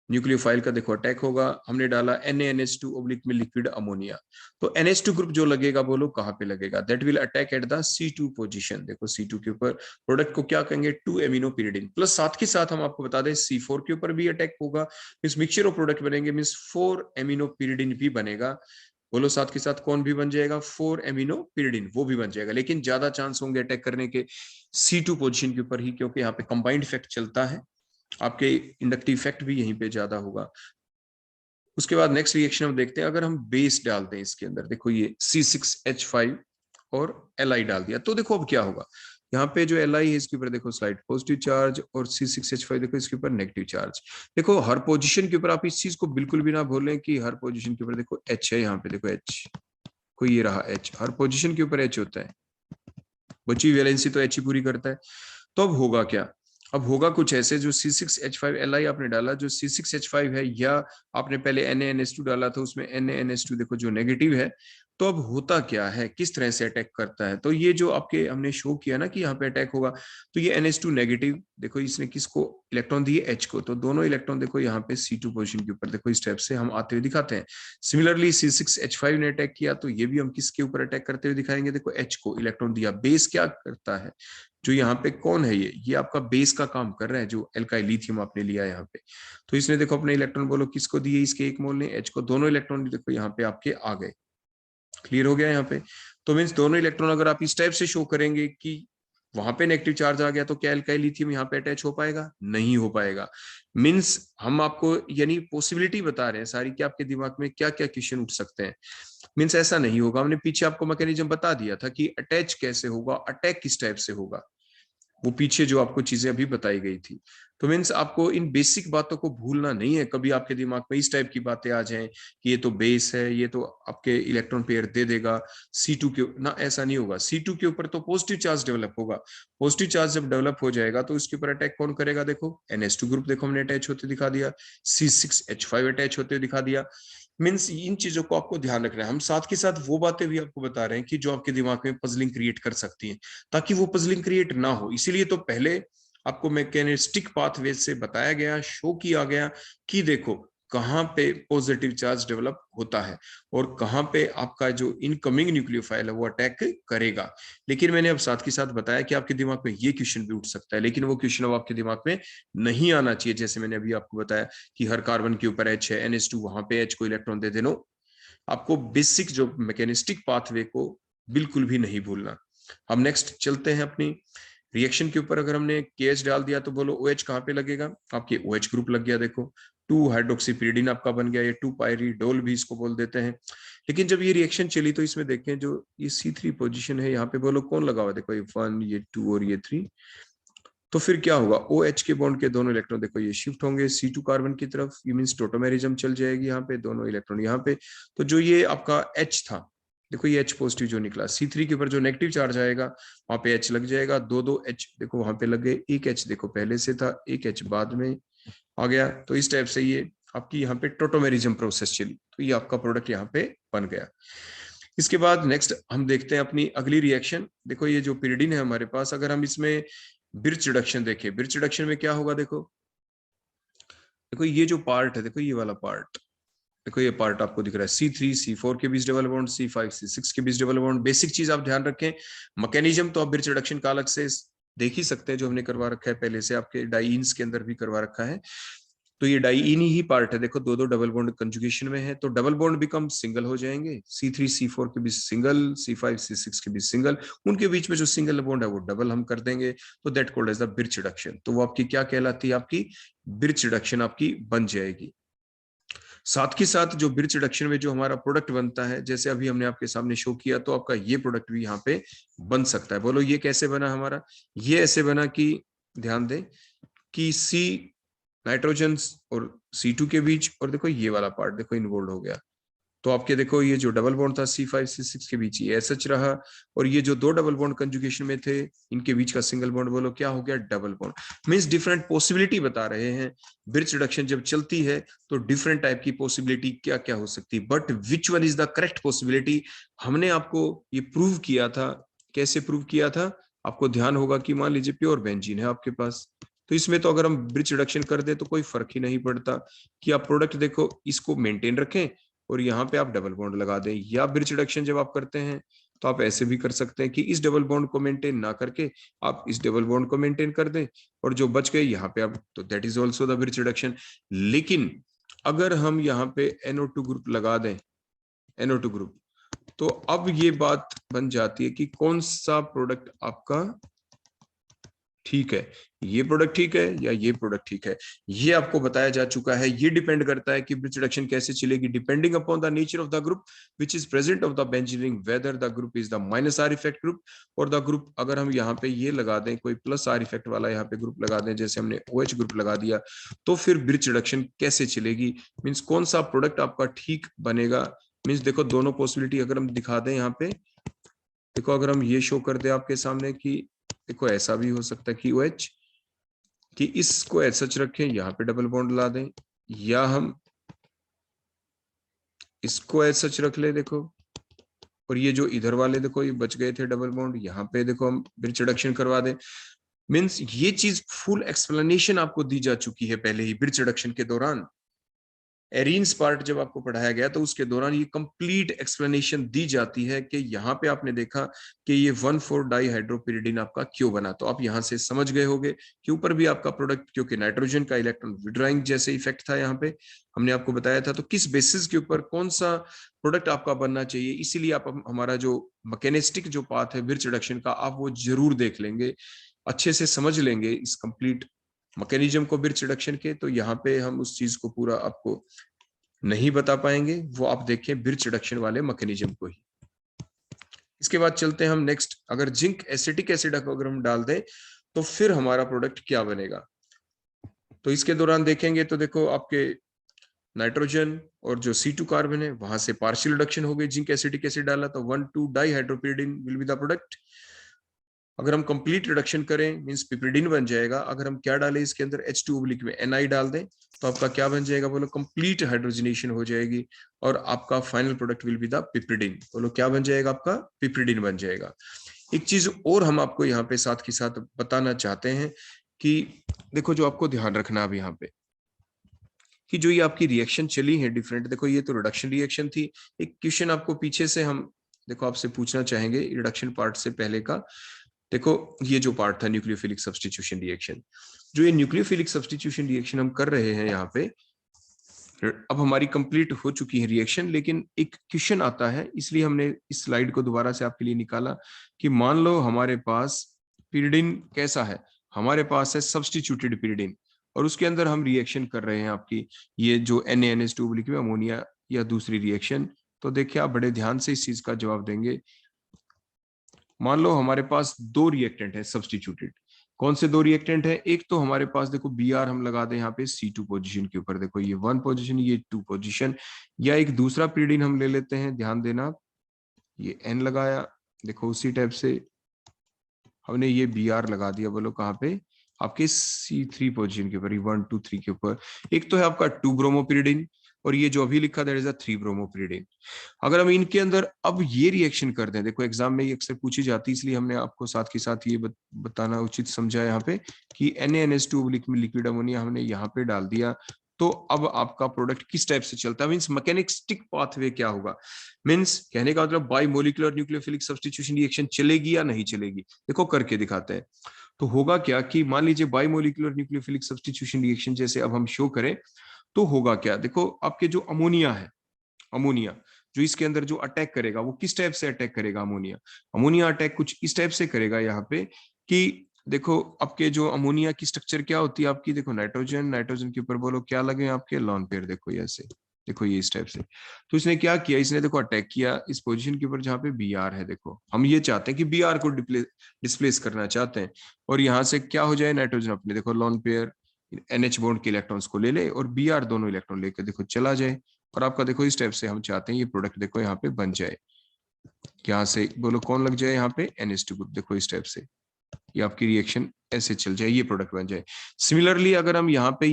न्यूक्लियोफाइल का देखो अटैक होगा, हमने डाला NaNH2 ओब्लिक में लिक्विड अमोनिया, तो NH2 ग्रुप जो लगेगा बोलो कहां पे लगेगा, that will attack at the C2 position. देखो C2 के ऊपर प्रोडक्ट को क्या कहेंगे, 2 एमिनो पिरिडिन, प्लस साथ के साथ हम आपको बता दें C4 के ऊपर भी अटैक होगा, मींस मिक्सचर ऑफ प्रोडक्ट बनेंगे, मींस 4 एमिनो पिरिडिन भी बनेगा। बोलो साथ के साथ कौन भी बन जाएगा, 4 एमिनो पिरिडिन, वो भी बन जाएगा, लेकिन ज्यादा चांस होंगे अटैक करने के C2 पोजीशन के ऊपर ही, क्योंकि यहाँ पे कंबाइंड इफेक्ट चलता है, आपके इंडक्टिव इफेक्ट भी यहीं पे ज्यादा होगा। उसके बाद नेक्स्ट रिएक्शन हम देखते हैं, अगर हम बेस डाल दें इसके अंदर, देखो ये C6H5 और Li डाल दिया, तो देखो अब क्या होगा, यहाँ पे जो Li है इसके ऊपर देखो स्लाइड पॉजिटिव चार्ज, और C6H5 देखो इसके ऊपर नेगेटिव चार्ज। देखो हर पोजीशन के ऊपर आप इस चीज को बिल्कुल भी ना भूलें कि हर पोजीशन के ऊपर देखो H है, यहाँ पे देखो H, कोई ये रहा H, हर पोजीशन के ऊपर H होता है, बची वैलेंसी तो H ही पूरी करता है। तो अब होगा क्या, अब होगा कुछ ऐसे, जो C6H5Li आपने डाला, जो C6H5 है, या आपने पहले NaNH2 डाला था, उसमें NaNH2 देखो जो नेगेटिव है, तो अब होता क्या है, किस तरह से अटैक करता है, तो ये जो आपके हमने शो किया ना कि यहाँ पे अटैक होगा, तो ये NH2 नेगेटिव, देखो इसने किसको इलेक्ट्रॉन दिए, H को, तो दोनों इलेक्ट्रॉन देखो यहाँ पे C2 पोजीशन के ऊपर, देखो इस टाइप से हम आते हुए दिखाते हैं। सिमिलरली C6H5 ने अटैक किया, तो ये भी हम किसके ऊपर अटैक करते हुए दिखाएंगे, देखो H को इलेक्ट्रॉन दिया, बेस क्या करता है, जो यहाँ पे कौन है, ये आपका बेस का काम कर रहा है, जो एल्काइल लिथियम आपने लिया यहाँ पे, तो इसने देखो अपने इलेक्ट्रॉन बोलो किसको दिए, इसके 1 मोल ने H को, दोनों इलेक्ट्रॉन देखो यहाँ पे आपके आ गए, क्लियर हो गया यहाँ पे। तो मीन्स दोनों इलेक्ट्रॉन अगर आप इस टाइप से शो करेंगे कि वहां पे नेगेटिव चार्ज आ गया, तो क्या एल्काइल लिथियम यहाँ पे अटैच हो पाएगा, नहीं हो पाएगा। मीन्स हम आपको यानी पॉसिबिलिटी बता रहे हैं सारी कि आपके दिमाग में क्या क्या क्वेश्चन उठ सकते हैं। मीन्स ऐसा नहीं होगा, हमने पीछे आपको मैकेनिज्म बता दिया था कि अटैच कैसे होगा, अटैक किस टाइप से होगा, वो पीछे जो आपको चीजें अभी बताई गई थी। तो मीन्स आपको इन बेसिक बातों को भूलना नहीं है, कभी आपके दिमाग में इस टाइप की बातें आ जाएं कि ये तो बेस है, ये तो आपके इलेक्ट्रॉन पेयर दे देगा C2 के ना, ऐसा नहीं होगा। C2 के ऊपर तो पॉजिटिव चार्ज डेवलप होगा, पॉजिटिव चार्ज जब डेवलप हो जाएगा तो इसके ऊपर अटैक कौन करेगा, देखो NH2 ग्रुप देखो हमने अटैच होते दिखा दिया, C6H5 अटैच होते दिखा दिया। मीन्स इन चीजों को आपको ध्यान रखना है। हम साथ के साथ वो बातें भी आपको बता रहे हैं कि जो आपके दिमाग में पजलिंग क्रिएट कर सकती हैं, ताकि वो पजलिंग क्रिएट ना हो, इसीलिए तो पहले आपको मैकेनिस्टिक पाथवे से बताया गया, शो किया गया कि देखो कहाँ पे पॉजिटिव चार्ज डेवलप होता है और कहाँ पे आपका जो इनकमिंग न्यूक्लियोफाइल है वो अटैक करेगा। लेकिन मैंने अब साथ के साथ बताया कि आपके दिमाग में ये क्वेश्चन भी उठ सकता है, लेकिन वो क्वेश्चन अब आपके दिमाग में नहीं आना चाहिए। जैसे मैंने अभी आपको बताया कि हर कार्बन के ऊपर H है, NH2 वहां पे H को इलेक्ट्रॉन दे देनो, आपको बेसिक जो मैकेनिस्टिक पाथवे को बिल्कुल भी नहीं भूलना। हम नेक्स्ट चलते हैं अपनी रिएक्शन के ऊपर। अगर हमने KH डाल दिया तो बोलो OH कहाँ पे लगेगा, आपके OH ग्रुप लग गया, देखो 2 हाइड्रोक्सीपिरिडिन आपका बन गया, ये 2 पायरिडोल भी इसको बोल देते हैं। लेकिन जब ये रिएक्शन चली तो इसमें देखें जो ये C3 पोजीशन है, यहाँ पे बोलो कौन लगा हुआ, देखो ये 1, ये 2 और ये 3, तो फिर क्या होगा, OH के बॉन्ड के दोनों इलेक्ट्रॉन देखो ये शिफ्ट होंगे C2 कार्बन की तरफ, ये मींस टोटोमेरिज्म चल जाएगी यहाँ पे, दोनों इलेक्ट्रॉन यहाँ पे। तो जो ये आपका H था, देखो ये H पॉजिटिव जो निकला, C3 के ऊपर जो नेगेटिव चार्ज आएगा वहां पे H लग जाएगा, 2 H देखो वहां पे लग गए, एक H देखो पहले से था, एक H बाद में आ गया। तो इस टाइप से ये आपकी यहाँ पे टोटोमेरिज्म प्रोसेस चली, तो ये आपका प्रोडक्ट यहाँ पे बन गया। इसके बाद नेक्स्ट हम देखते हैं अपनी अगली रिएक्शन। देखो ये जो पिरिडिन है हमारे पास, अगर हम इसमें बिर्च रिडक्शन देखें, बिर्च रिडक्शन में क्या होगा, देखो देखो ये जो पार्ट है, देखो ये वाला पार्ट, देखो ये पार्ट आपको दिख रहा है C3 C4 के बीच डबल बॉन्ड, C5 C6 के बीच डबल बॉन्ड। बेसिक चीज आप ध्यान रखें, मैकेनिज्म तो आप बिर्च रिडक्शन का अलग से देख ही सकते हैं, जो हमने करवा रखा है पहले से, आपके डाइंस के अंदर भी करवा रखा है। तो ये डाइईन ही पार्ट है, देखो दो दो डबल बॉन्ड कंजुगेशन में है, तो डबल बॉन्ड बिकम सिंगल हो जाएंगे, C3 C4 के बीच सिंगल, C5 C6 के बीच सिंगल, उनके बीच में जो सिंगल बॉन्ड है वो डबल हम कर देंगे, तो that called as the Birch reduction. तो वो आपकी क्या कहलाती है, आपकी बिर्च रिडक्शन आपकी बन जाएगी। साथ के साथ जो बिर्च रिडक्शन में जो हमारा प्रोडक्ट बनता है, जैसे अभी हमने आपके सामने शो किया, तो आपका ये प्रोडक्ट भी यहाँ पे बन सकता है। बोलो ये कैसे बना हमारा, ये ऐसे बना कि ध्यान दें कि सी नाइट्रोजन और C2 के बीच, और देखो ये वाला पार्ट देखो इन्वॉल्व हो गया, तो आपके देखो ये जो डबल बॉन्ड था C5 C6 के बीच ये SH रहा, और ये जो दो डबल बॉन्ड कंजुगेशन में थे इनके बीच का सिंगल बॉन्ड बोलो क्या हो गया, double bond. Means different possibility बता रहे हैं, बिर्च रिडक्शन जब चलती है तो डिफरेंट टाइप की पॉसिबिलिटी क्या क्या हो सकती है, but which one is the correct possibility हमने आपको ये प्रूव किया था। कैसे प्रूव किया था, आपको ध्यान होगा कि मान लीजिए प्योर बेंजीन है आपके पास, तो इसमें तो अगर हम ब्रिज रिडक्शन कर दे तो कोई फर्क ही नहीं पड़ता कि आप प्रोडक्ट देखो इसको मेंटेन रखें और यहाँ पे आप डबल बॉन्ड लगा दें, या ब्रिज रिडक्शन जब आप करते हैं तो आप ऐसे भी कर सकते हैं कि इस डबल बॉन्ड को मेंटेन ना करके आप इस डबल बॉन्ड को मेंटेन कर दें, और जो बच गए यहाँ पे आप, तो that is also the bridge reduction. लेकिन अगर हम यहाँ पे NO2 ग्रुप लगा दें, NO2 ग्रुप, तो अब ये बात बन जाती है कि कौन सा प्रोडक्ट आपका ठीक है, ये प्रोडक्ट ठीक है या ये प्रोडक्ट ठीक है, ये आपको बताया जा चुका है। ये डिपेंड करता है कि ब्रिज रिडक्शन कैसे चलेगी, depending upon the nature of the group which is present of the benzene ring, whether the group is the -R effect group, और द ग्रुप अगर हम यहाँ पे ये लगा दें कोई +R इफेक्ट वाला यहाँ पे ग्रुप लगा दें, जैसे हमने OH ग्रुप लगा दिया, तो फिर ब्रिज रिडक्शन कैसे चलेगी, मीन्स कौन सा प्रोडक्ट आपका ठीक बनेगा। मीन्स देखो दोनों पॉसिबिलिटी अगर हम दिखा दें यहाँ पे, देखो अगर हम ये शो कर दे आपके सामने कि देखो ऐसा भी हो सकता है कि OH कि इसको सच रखें, यहाँ पे डबल बॉन्ड ला दें, या हम इसको सच रख ले देखो, और ये जो इधर वाले देखो ये बच गए थे डबल बॉन्ड, यहाँ पे देखो हम ब्रिज रिडक्शन करवा दें। मीन्स ये चीज फुल एक्सप्लेनेशन आपको दी जा चुकी है पहले ही ब्रिज रिडक्शन के दौरान। एरीन्स पार्ट जब आपको पढ़ाया गया तो उसके दौरान ये कंप्लीट एक्सप्लेनेशन दी जाती है कि यहाँ पे आपने देखा कि ये 1,4 डाइहाइड्रोपिरिडिन आपका क्यों बना, तो आप यहाँ से समझ गए होंगे कि ऊपर भी आपका प्रोडक्ट क्योंकि नाइट्रोजन का इलेक्ट्रॉन विड्रॉइंग जैसे इफेक्ट था, यहाँ पे हमने आपको बताया था, तो किस बेसिस के ऊपर कौन सा प्रोडक्ट आपका बनना चाहिए, इसीलिए आप हमारा जो मैकेनिस्टिक जो पाथ है ब्रिज रिडक्शन का आप वो जरूर देख लेंगे, अच्छे से समझ लेंगे इस कंप्लीट मैकेनिज्म को ब्रिज रिडक्शन के। तो यहाँ पे हम उस चीज को पूरा आपको नहीं बता पाएंगे, वो आप देखें ब्रिज रिडक्शन वाले मैकेनिज्म को ही। इसके बाद चलते हैं हम नेक्स्ट, अगर जिंक एसिटिक एसिड अगर हम डाल दें तो फिर हमारा प्रोडक्ट क्या बनेगा, तो इसके दौरान देखेंगे तो देखो आपके नाइट्रोजन और जो C2 कार्बन है वहां से पार्शियल रिडक्शन हो गई, जिंक एसिटिक एसिड डाला तो 1,2 dihydropyridine will be the product. अगर हम कंप्लीट रिडक्शन करें मींस पिपरिडिन बन जाएगा, अगर हम क्या डालें इसके अंदर H2 ओब्लिक में Ni डाल दें तो आपका क्या बन जाएगा, बोलो कंप्लीट हाइड्रोजनेशन हो जाएगी, और आपका final product will be the piperidine, बोलो क्या बन जाएगा, आपका पिपरिडिन बन जाएगा। एक चीज और हम आपको यहाँ पे साथ के साथ बताना चाहते हैं कि देखो जो आपको ध्यान रखना अब यहाँ पे कि जो ये आपकी रिएक्शन चली है डिफरेंट, देखो ये तो रिडक्शन रिएक्शन थी। एक क्वेश्चन आपको पीछे से हम देखो आपसे पूछना चाहेंगे रिडक्शन पार्ट से पहले का, देखो ये जो पार्ट था न्यूक्लियोफिलिक सब्स्टिट्यूशन रिएक्शन, जो ये न्यूक्लियोफिलिक सब्स्टिट्यूशन रिएक्शन हम कर रहे हैं यहाँ पे, अब हमारी कंप्लीट हो चुकी है रिएक्शन, लेकिन एक क्वेश्चन आता है इसलिए हमने इस स्लाइड को दोबारा से आपके लिए निकाला कि मान लो हमारे पास पिरिडिन कैसा है, हमारे पास है सब्स्टिट्यूटेड पिरिडिन, और उसके अंदर हम रिएक्शन कर रहे हैं आपकी ये जो NaNH2 लिखी हुई अमोनिया या दूसरी रिएक्शन। तो देखिए आप बड़े ध्यान से इस चीज का जवाब देंगे। मान लो हमारे पास दो रिएक्टेंट है सब्स्टिट्यूटेड, कौन से दो रिएक्टेंट है, एक तो हमारे पास देखो Br हम लगा दें यहाँ पे C2 पोजीशन के ऊपर, देखो ये 1 पोजीशन ये 2 पोजीशन, या एक दूसरा पिरिडिन हम ले लेते हैं, ध्यान देना ये N लगाया, देखो उसी टाइप से हमने ये Br लगा दिया, बोलो कहाँ पे, आपके C3 पोजीशन के ऊपर 1 2 3 के ऊपर। एक तो है आपका 2 ब्रोमोपिरिडिन, और ये जो अभी लिखा दैट इज अ 3 ब्रोमोपिरिडिन। अगर हम इनके अंदर अब ये रिएक्शन कर दें, देखो एग्जाम में ये अक्सर पूछी जाती है इसलिए हमने आपको साथ के साथ ये बताना उचित समझा यहाँ पे कि NaNH2 में लिक्विड अमोनिया हमने यहाँ पे डाल दिया, तो अब आपका प्रोडक्ट किस टाइप से चलता है, मींस मैकेनिस्टिक पाथवे क्या होगा, मींस कहने का मतलब by molecular nucleophilic substitution reaction चलेगी या नहीं चलेगी, देखो करके दिखाते हैं। तो होगा क्या कि मान लीजिए बाइमोलिकुलर न्यूक्लियोफिलिक सब्स्टिट्यूशन रिएक्शन जैसे अब हम शो करें तो होगा क्या, देखो आपके जो अमोनिया है, अमोनिया जो इसके अंदर जो अटैक करेगा वो किस टाइप से अटैक करेगा, अमोनिया अमोनिया अटैक कुछ इस टाइप से करेगा यहाँ पे कि देखो आपके जो अमोनिया की स्ट्रक्चर क्या होती है आपकी, देखो नाइट्रोजन, नाइट्रोजन के ऊपर बोलो क्या लगे आपके लोन पेयर, देखो ये ऐसे, देखो ये इस टाइप से। तो इसने क्या किया, इसने देखो अटैक किया इस पोजीशन के ऊपर जहां पे बी आर है, देखो हम ये चाहते हैं कि बी आर को डिस्प्लेस करना चाहते हैं, और यहाँ से क्या हो जाए, नाइट्रोजन अपने देखो लोन पेयर NH बॉन्ड के इलेक्ट्रॉन्स को ले ले और बी आर दोनों इलेक्ट्रॉन लेकर देखो चला जाए, और आपका देखो इस टाइप से हम चाहते हैं ये प्रोडक्ट देखो यहाँ पे बन जाए, यहाँ से बोलो कौन लग जाए यहाँ पे NH2 ग्रुप, देखो इस टाइप से ये आपकी रिएक्शन ऐसे चल जाए, ये प्रोडक्ट बन जाए। सिमिलरली अगर हम यहाँ पे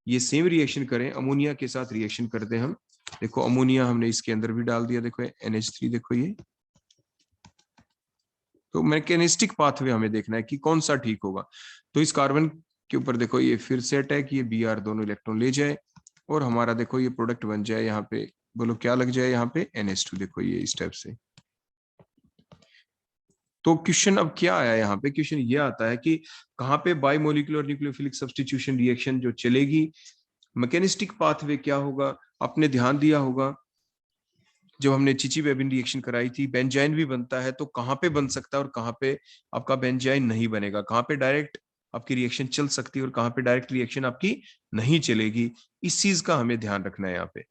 ये सेम रिएक्शन करें, अमोनिया के साथ रिएक्शन करते हैं हम, देखो अमोनिया हमने इसके अंदर भी डाल दिया, देखो NH3, देखो ये, तो मैकेनिस्टिक पाथवे हमें देखना है कि कौन सा ठीक होगा। तो इस कार्बन के ऊपर देखो ये फिर से अटैक, ये बी आर दोनों इलेक्ट्रॉन ले जाए और हमारा देखो ये प्रोडक्ट बन जाए, यहाँ पे बोलो क्या लग जाए यहाँ पे NH2, देखो ये इस टाइप से। तो क्वेश्चन अब क्या आया यहाँ पे, क्वेश्चन ये आता है कि कहाँ पे बाइमोलिकुलर न्यूक्लियोफिलिक सब्स्टिट्यूशन रिएक्शन जो चलेगी, मैकेनिस्टिक पाथवे क्या होगा, आपने ध्यान दिया होगा जब हमने चिची बेबिन रिएक्शन कराई थी, बेंजाइन भी बनता है तो कहाँ पे बन सकता है और कहाँ पे आपका बेंजाइन नहीं बनेगा, कहाँ पे डायरेक्ट आपकी रिएक्शन चल सकती है और कहाँ पे डायरेक्ट रिएक्शन आपकी नहीं चलेगी, इस चीज का हमें ध्यान रखना है यहाँ पे।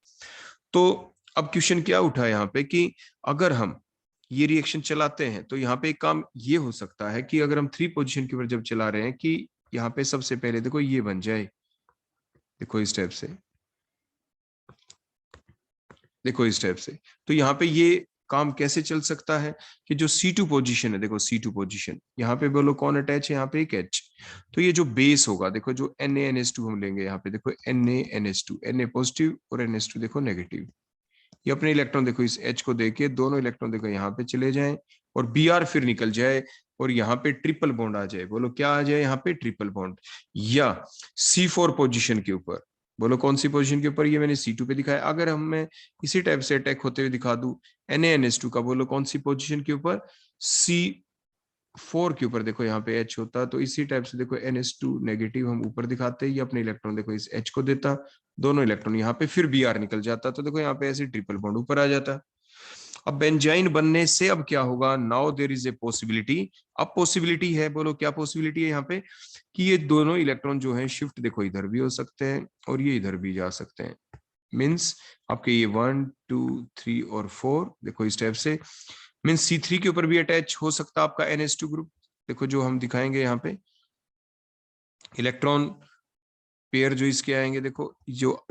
तो अब क्वेश्चन क्या उठा यहाँ पे कि अगर हम ये रिएक्शन चलाते हैं तो यहाँ पे एक काम ये हो सकता है कि अगर हम 3 पोजीशन के ऊपर जब चला रहे हैं कि यहाँ पे सबसे पहले देखो ये बन जाए, देखो इस टाइप से, देखो इस टाइप से। तो यहाँ पे ये काम कैसे चल सकता है कि जो C2 पोजीशन है, देखो C2 पोजीशन यहाँ पे बोलो कौन अटैच है, यहाँ पे एक H, तो ये जो बेस होगा देखो जो NaNH2 हम लेंगे यहाँ पे, देखो NaNH2, Na पॉजिटिव और NH2 देखो नेगेटिव, ये अपने इलेक्ट्रॉन देखो इस H को देके दोनों इलेक्ट्रॉन देखो यहाँ पे चले जाएं और Br फिर निकल जाए और यहाँ पे ट्रिपल बॉन्ड आ जाए, बोलो क्या आ जाए यहाँ पे ट्रिपल बॉन्ड, या C4 पोजीशन के ऊपर, बोलो कौन सी पोजीशन के ऊपर, ये मैंने C2 पे दिखाया, अगर हम मैं इसी टाइप से अटैक होते हुए दिखा दूं NaNH2 का, बोलो कौन सी पोजीशन के ऊपर, C4 के ऊपर, देखो यहाँ पे H होता, तो इसी टाइप से देखो NH2 नेगेटिव हम ऊपर दिखाते, ये अपने इलेक्ट्रॉन देखो इस H को देता, दोनों इलेक्ट्रॉन यहाँ पे फिर Br निकल जाता, तो देखो यहाँ पे ऐसे ट्रिपल बॉन्ड ऊपर आ जाता। अब बेंजाइन बनने से अब क्या होगा, now there is a possibility, अब पॉसिबिलिटी है, बोलो क्या पॉसिबिलिटी है यहाँ पे कि ये दोनों इलेक्ट्रॉन जो है शिफ्ट देखो इधर भी हो सकते हैं और ये इधर भी जा सकते हैं, मीन्स आपके ये 1 2 3 और 4 देखो इस टाइप से, मीन्स C3 के ऊपर भी अटैच हो सकता है आपका NH2 ग्रुप, देखो जो हम दिखाएंगे यहाँ पे इलेक्ट्रॉन पेयर जो इसके आएंगे, देखो जो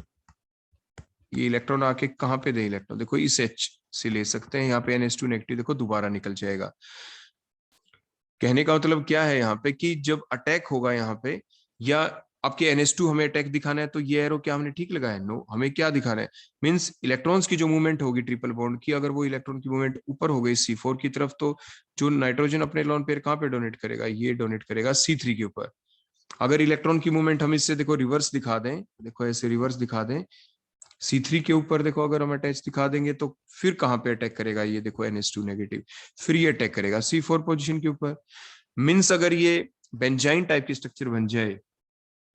ये इलेक्ट्रॉन आके कहाँ पे दे इलेक्ट्रॉन, देखो इस H से ले सकते हैं, यहाँ पे NH2 नेगेटिव देखो दोबारा निकल जाएगा। कहने का मतलब क्या है यहाँ पे कि जब अटैक होगा यहाँ पे, या आपके NH2 हमें अटैक दिखाना है तो ये एरो क्या हमने ठीक लगाया है, नो, हमें क्या दिखाना है, मींस इलेक्ट्रॉन्स की जो मूवमेंट होगी ट्रिपल बॉन्ड की, अगर वो इलेक्ट्रॉन की मूवमेंट ऊपर हो गई C4 की तरफ, तो जो नाइट्रोजन अपने लोन पेयर कहाँ पे डोनेट करेगा, ये डोनेट करेगा C3 के ऊपर। अगर इलेक्ट्रॉन की मूवमेंट हम इससे देखो रिवर्स दिखा दें, देखो ऐसे रिवर्स दिखा दें, C3 के ऊपर देखो अगर हम अटैच दिखा देंगे तो फिर कहाँ पे अटैक करेगा, ये देखो NH2 नेगेटिव, फिर ये अटैक करेगा C4 पोजीशन के ऊपर। मीन्स अगर ये बेंजाइन टाइप की स्ट्रक्चर बन जाए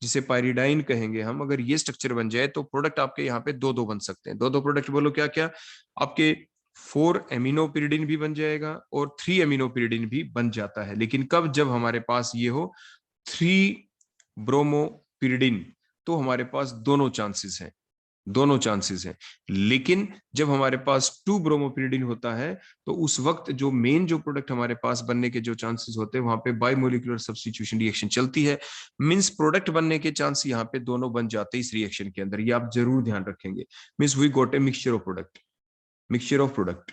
जिसे पायरिडाइन कहेंगे हम, अगर ये स्ट्रक्चर बन जाए तो प्रोडक्ट आपके यहाँ पे दो दो बन सकते हैं, दो दो प्रोडक्ट बोलो क्या क्या, आपके 4 एमिनोपिरिडिन भी बन जाएगा और 3 एमिनोपिरिडिन भी बन जाता है, लेकिन कब, जब हमारे पास ये हो 3 ब्रोमोपिरिडिन, तो हमारे पास दोनों चांसेस हैं, दोनों चांसेस हैं। लेकिन जब हमारे पास 2 ब्रोमोपिरिडिन होता है तो उस वक्त जो मेन जो प्रोडक्ट हमारे पास बनने के जो चांसेस होते हैं वहां पे बाइमोलिकुलर सब्स्टिट्यूशन रिएक्शन चलती है, मींस प्रोडक्ट बनने के चांस यहाँ पे दोनों बन जाते हैं इस रिएक्शन के अंदर, ये आप जरूर ध्यान रखेंगे। Means we got a mixture of product, mixture of product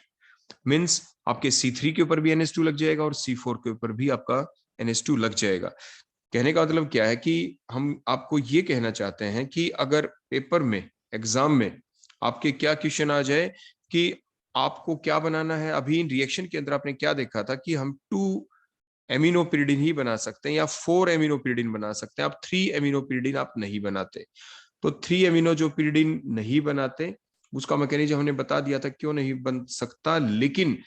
means आपके C3 के ऊपर भी NH2 लग जाएगा और C4 के ऊपर भी आपका NH2 लग जाएगा। कहने का मतलब क्या है कि हम आपको ये कहना चाहते हैं कि अगर पेपर में, एग्जाम में आपके क्या क्वेश्चन आ जाए कि आपको क्या बनाना है, अभी इन रिएक्शन के अंदर आपने क्या देखा था कि हम 2 एमिनोपिरिडिन ही बना सकते हैं या 4 एमिनोपिरिडिन बना सकते हैं, आप 3 एमिनोपिरिडिन आप नहीं बनाते, तो 3 एमिनो जो पिरिडिन नहीं बनाते उसका मैकेनिज्म हमने बता दिया था क्यों नहीं बन सकता, लेकिन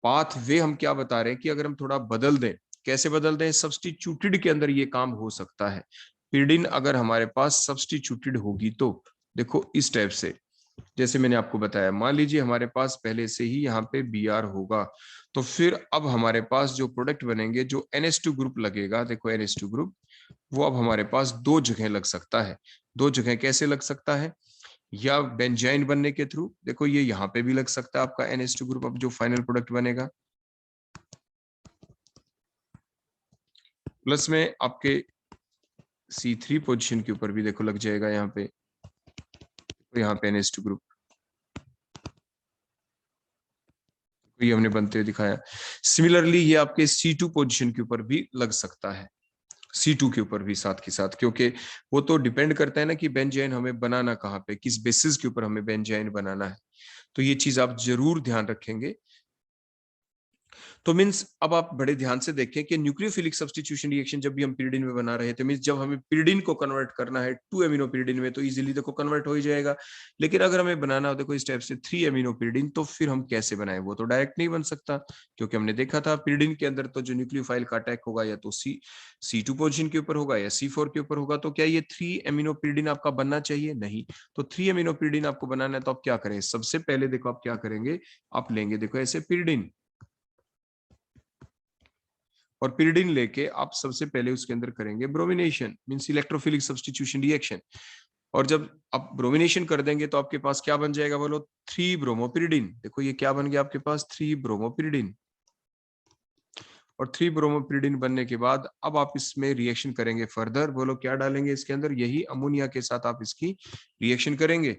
पाथ वे हम क्या बता रहे हैं कि अगर हम थोड़ा बदल दें कैसे बदल दें? सब्स्टिट्यूटेड के अंदर ये काम हो सकता है। पिरिडिन अगर हमारे पास सब्स्टिट्यूटेड होगी तो देखो इस टाइप से, जैसे मैंने आपको बताया, मान लीजिए हमारे पास पहले से ही यहाँ पे Br होगा, तो फिर अब हमारे पास जो प्रोडक्ट बनेंगे, जो NH2 ग्रुप लगेगा, देखो NH2 ग्रुप, वो अब हमारे पास दो जगह लग सकता है। दो जगह कैसे लग सकता है? या बेंजाइन बनने के थ्रू, देखो ये यहाँ पे भी लग सकता है आपका NH2 ग्रुप, अब जो फाइनल प्रोडक्ट बनेगा, प्लस में आपके C3 पोजीशन के ऊपर भी देखो लग जाएगा यहाँ पे, तो यहाँ पे NH2 ग्रुप, ये हमने बनते हुए दिखाया। सिमिलरली ये आपके C2 पोजीशन के ऊपर भी लग सकता है, C2 के ऊपर भी साथ के साथ, क्योंकि वो तो डिपेंड करता है ना कि बेंजाइन हमें बनाना कहाँ पे, किस बेसिस के ऊपर हमें बेंजाइन बनाना है। तो ये चीज आप जरूर ध्यान रखेंगे। तो मींस अब आप बड़े ध्यान से देखें कि न्यूक्लियोफिलिक सब्स्टिट्यूशन रिएक्शन जब भी हम पिरिडिन में बना रहे थे, मींस जब हमें पिरिडिन को कन्वर्ट करना है 2 एमिनो पिरिडिन में, तो इजीली देखो कन्वर्ट हो ही जाएगा। लेकिन अगर हमें बनाना हो देखो इस टाइप से 3 एमिनो पिरिडिन, तो फिर हम कैसे बनाएं? वो तो डायरेक्ट नहीं बन सकता, क्योंकि हमने देखा था पिरिडिन के अंदर तो जो न्यूक्लियोफाइल का अटैक होगा या तो C2 पोजीशन के ऊपर होगा या C4 के ऊपर होगा। तो क्या ये 3 एमिनो पिरिडिन आपका बनना चाहिए? नहीं। तो 3 एमिनो पिरिडिन आपको बनाना है तो आप क्या करें? सबसे पहले देखो आप क्या करेंगे, आप लेंगे देखो ऐसे पिरिडिन, और पिरिडिन लेके आप सबसे पहले उसके अंदर करेंगे bromination, means electrophilic substitution reaction. और जब आप ब्रोमिनेशन कर देंगे तो आपके पास क्या बन जाएगा बोलो? 3 ब्रोमोपिरिडिन। देखो ये क्या बन गया आपके पास? 3 ब्रोमोपिरिडिन। और 3 ब्रोमोपिरिडिन बनने के बाद अब आप इसमें रिएक्शन करेंगे फर्दर, बोलो क्या डालेंगे इसके अंदर? यही अमोनिया के साथ आप इसकी रिएक्शन करेंगे।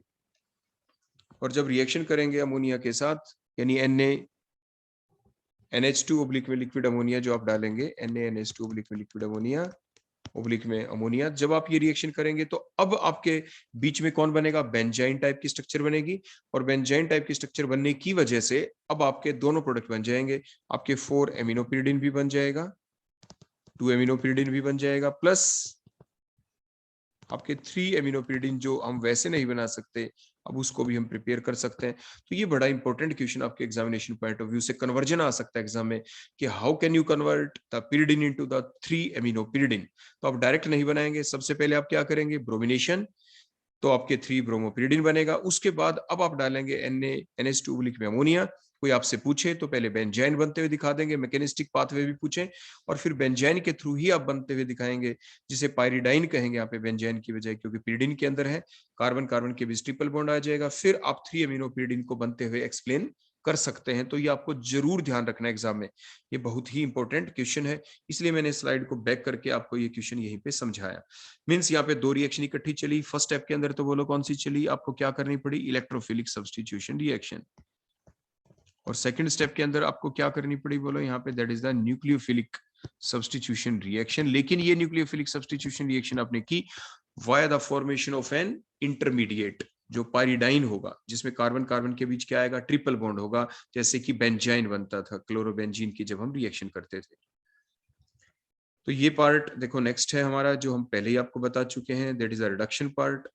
और जब रिएक्शन करेंगे अमोनिया के साथ, यानी NH2 ओब्लिक में लिक्विड अमोनिया जो आप डालेंगे, NaNH2 ओब्लिक में लिक्विड अमोनिया ओब्लिक में अमोनिया, जब आप ये रिएक्शन करेंगे तो अब आपके बीच में कौन बनेगा? बेंजाइन टाइप की स्ट्रक्चर बनेगी। और बेंजाइन टाइप की स्ट्रक्चर बनने की वजह से अब आपके दोनों प्रोडक्ट बन जाएंगे, आपके 4 एमिनोपिरिडिन भी बन जाएगा, 2 एमिनोपिरिडिन भी बन जाएगा, प्लस आपके 3 एमिनोपिरिडिन जो हम वैसे नहीं बना सकते, अब उसको भी हम प्रिपेयर कर सकते हैं। तो ये बड़ा इंपॉर्टेंट क्वेश्चन आपके एग्जामिनेशन पॉइंट ऑफ व्यू से कन्वर्जन आ सकता है एग्जाम में, कि how can you convert the pyridine into the 3 एमिनोपिरिडिन। तो आप डायरेक्ट नहीं बनाएंगे, सबसे पहले आप क्या करेंगे? ब्रोमिनेशन, तो आपके 3 ब्रोमोपिरिडिन बनेगा। उसके बाद अब आप डालेंगे NaNH2 में अमोनिया। कोई आपसे पूछे तो पहले बेंजाइन बनते हुए दिखा देंगे, मैकेनिस्टिक पाथवे भी पूछे, और फिर बेंजाइन के थ्रू ही आप बनते हुए दिखाएंगे, जिसे पायरिडाइन कहेंगे यहाँ पे बेंजाइन की बजाय, क्योंकि पिरिडिन के अंदर है, कार्बन कार्बन के बीच ट्रिपल बॉन्ड आ जाएगा। फिर आप 3 एमिनो पिरिडिन को बनते हुए एक्सप्लेन कर सकते हैं। तो ये आपको जरूर ध्यान रखना है एग्जाम में, ये बहुत ही इंपॉर्टेंट क्वेश्चन है, इसलिए मैंने स्लाइड को बैक करके आपको ये क्वेश्चन यहीं पे समझाया। मींस यहाँ पे 2 रिएक्शन इकट्ठी चली फर्स्ट स्टेप के अंदर, तो बोलो कौन सी चली? आपको क्या करनी पड़ी? Electrophilic substitution reaction. और सेकंड स्टेप के अंदर आपको क्या करनी पड़ी? बोलो यहाँ पे, that is the nucleophilic substitution reaction. लेकिन ये न्यूक्लियोफिलिक सब्स्टिट्यूशन रिएक्शन आपने की via the formation of an intermediate, जो पायरिडाइन होगा, जिसमें कार्बन कार्बन के बीच क्या आएगा? ट्रिपल बॉन्ड होगा, जैसे कि बेंजाइन बनता था क्लोरोबेंजीन की जब हम रिएक्शन करते थे। तो ये पार्ट देखो नेक्स्ट है हमारा, जो हम पहले ही आपको बता चुके हैं, that is a reduction part.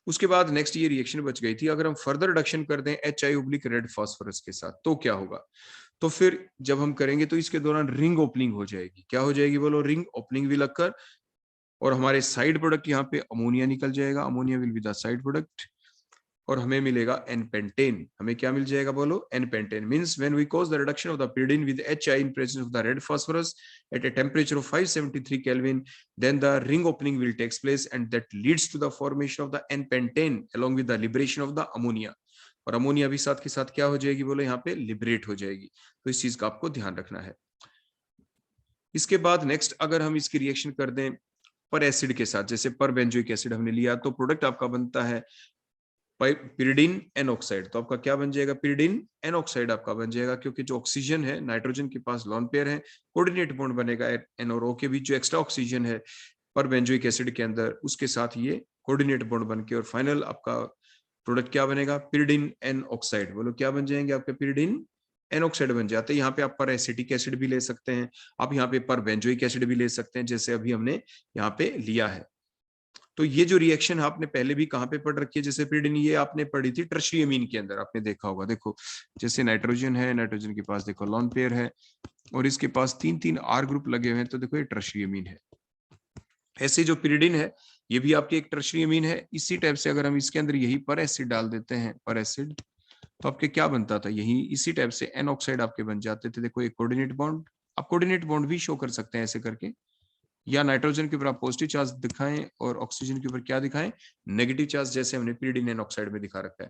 उसके बाद नेक्स्ट ये रिएक्शन बच गई थी, अगर हम फर्दर रिडक्शन कर दें HI ओब्लिक रेड फास्फोरस के साथ तो क्या होगा? तो फिर जब हम करेंगे तो इसके दौरान रिंग ओपनिंग हो जाएगी। क्या हो जाएगी बोलो? रिंग ओपनिंग विल अकर, और हमारे साइड प्रोडक्ट यहाँ पे अमोनिया निकल जाएगा, ammonia will be the side product, और हमें मिलेगा एन पेंटेन। हमें क्या मिल जाएगा बोलो? N pentane. Means when we cause the reduction of the pyridine with HI in presence of the red phosphorus at a temperature of 573 Kelvin, then the ring opening will takes place, and that leads to the formation of the N pentane along with the liberation of the ammonia। और अमोनिया भी साथ के साथ क्या हो जाएगी बोलो? यहाँ पे लिबरेट हो जाएगी। तो इस चीज का आपको ध्यान रखना है। इसके बाद नेक्स्ट अगर हम इसकी रिएक्शन कर दें पर एसिड के साथ, जैसे पर बेंजोइक एसिड हमने लिया, तो प्रोडक्ट आपका बनता है पिरिडिन एन ऑक्साइड। तो आपका क्या बन जाएगा? पिरिडिन एन ऑक्साइड आपका बन जाएगा, क्योंकि जो ऑक्सीजन है, नाइट्रोजन के पास लोन पेयर है, कोऑर्डिनेट बॉन्ड बनेगा एन और ओ के बीच, जो एक्स्ट्रा ऑक्सीजन है पर बेंजोइक एसिड के अंदर, उसके साथ ये कोऑर्डिनेट बॉन्ड बन के, और फाइनल आपका प्रोडक्ट क्या बनेगा? Pyridine N oxide. बोलो क्या बन जाएंगे आपके? पिरिडिन एन ऑक्साइड बन जाते हैं। यहाँ पे आप पर एसिटिक एसिड भी ले सकते हैं, आप यहाँ पे पर बेंजोइक एसिड भी ले सकते हैं, जैसे अभी हमने यहाँ पे लिया है। तो ये जो रिएक्शन आपने पहले भी कहाँ पे पढ़ रखी है, जैसे पिरिडिन, ये आपने पढ़ी थी टर्शियरी अमीन के अंदर, आपने देखा होगा। देखो जैसे नाइट्रोजन है, नाइट्रोजन के पास देखो लॉन पेयर है और इसके पास 3-3 R ग्रुप लगे हुए हैं, तो देखो ये टर्शियरी अमीन है। ऐसे जो पिरिडिन है ये भी आपके एक टर्शियरी अमीन है। इसी टाइप से अगर हम इसके अंदर यही पर एसिड डाल देते हैं, पर एसिड, तो आपके क्या बनता था, यही इसी टाइप से एन ऑक्साइड आपके बन जाते थे। देखो एक कोऑर्डिनेट बॉन्ड, आप कोऑर्डिनेट बॉन्ड भी शो कर सकते हैं ऐसे करके, या नाइट्रोजन के ऊपर आप पॉजिटिव चार्ज दिखाएं और ऑक्सीजन के ऊपर क्या दिखाएं, नेगेटिव चार्ज, जैसे हमने पिरिडिन एन ऑक्साइड में दिखा रखा है।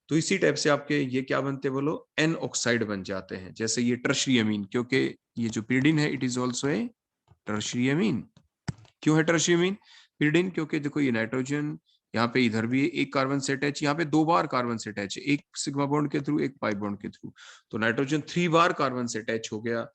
तो इसी टाइप से आपके ये क्या बनते बोलो, एन ऑक्साइड बन जाते हैं। जैसे ये टर्शियरी अमीन, क्योंकि ये जो पिरिडिन है it is also a tertiary amine. क्यों है टर्शियरी अमीन पिरिडिन, क्योंकि देखो ये नाइट्रोजन यहाँ पे इधर भी एक कार्बन से अटैच, यहाँ पे 2 बार कार्बन से अटैच है, एक सिग्मा बॉन्ड के थ्रू, एक पाई बॉन्ड के थ्रू। तो नाइट्रोजन 3 बार कार्बन से अटैच हो गया,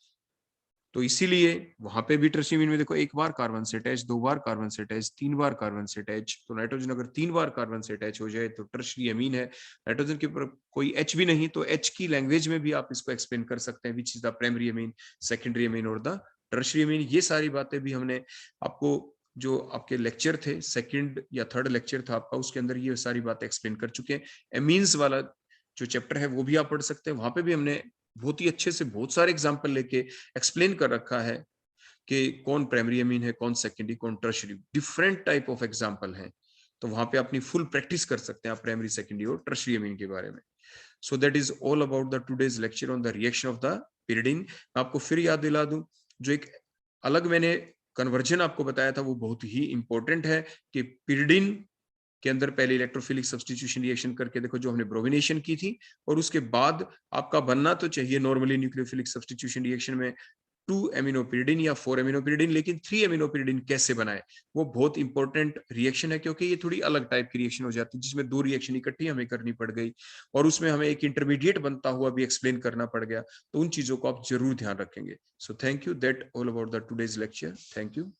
तो इसीलिए वहां पे भी टर्शियरी अमीन में देखो 1 बार कार्बन से अटैच, 2 बार कार्बन से अटैच, 3 बार कार्बन से अटैच। तो नाइट्रोजन अगर 3 बार कार्बन से अटैच हो जाए तो टर्शियरी अमीन है। नाइट्रोजन के ऊपर कोई एच भी नहीं, तो एच की लैंग्वेज में भी आप इसको एक्सप्लेन कर सकते हैं, which is the primary amine, secondary amine और द टर्शियरी अमीन। ये सारी बातें भी हमने आपको, जो आपके लेक्चर थे, सेकंड या थर्ड लेक्चर था आपका, उसके अंदर ये सारी बातें एक्सप्लेन कर चुके हैं। एमीन्स वाला जो चैप्टर है वो भी आप पढ़ सकते हैं, वहां पे भी हमने बहुत ही अच्छे से बहुत सारे एग्जाम्पल लेके एक्सप्लेन कर रखा है कि कौन प्राइमरी अमीन है, कौन सेकेंडरी, कौन tertiary, different type of example है। तो वहां पे अपनी फुल प्रैक्टिस कर सकते हैं आप प्राइमरी, सेकेंडरी और टर्शियरी अमीन के बारे में। सो that is all about the today's lecture on the reaction of the pyridine. मैं आपको फिर याद दिला दूं, जो एक अलग मैंने कन्वर्जन आपको बताया था वो बहुत ही इंपॉर्टेंट है, कि पिरिडिन के अंदर पहले इलेक्ट्रोफिलिक सब्स्टिट्यूशन रिएक्शन करके देखो जो हमने ब्रोमिनेशन की थी, और उसके बाद आपका बनना तो चाहिए नॉर्मली न्यूक्लियोफिलिक सब्स्टिट्यूशन रिएक्शन में 2 एमिनोपिरिडिन या 4 एमिनोपिरिडिन, लेकिन 3 एमिनोपिरिडिन कैसे बनाए, वो बहुत इंपॉर्टेंट रिएक्शन है, क्योंकि ये थोड़ी अलग टाइप की रिएक्शन हो जाती है, जिसमें 2 रिएक्शन इकट्ठी हमें करनी पड़ गई और उसमें हमें एक इंटरमीडिएट बनता हुआ भी एक्सप्लेन करना पड़ गया। तो उन चीजों को आप जरूर ध्यान रखेंगे। So thank you, that all about the today's lecture. Thank you.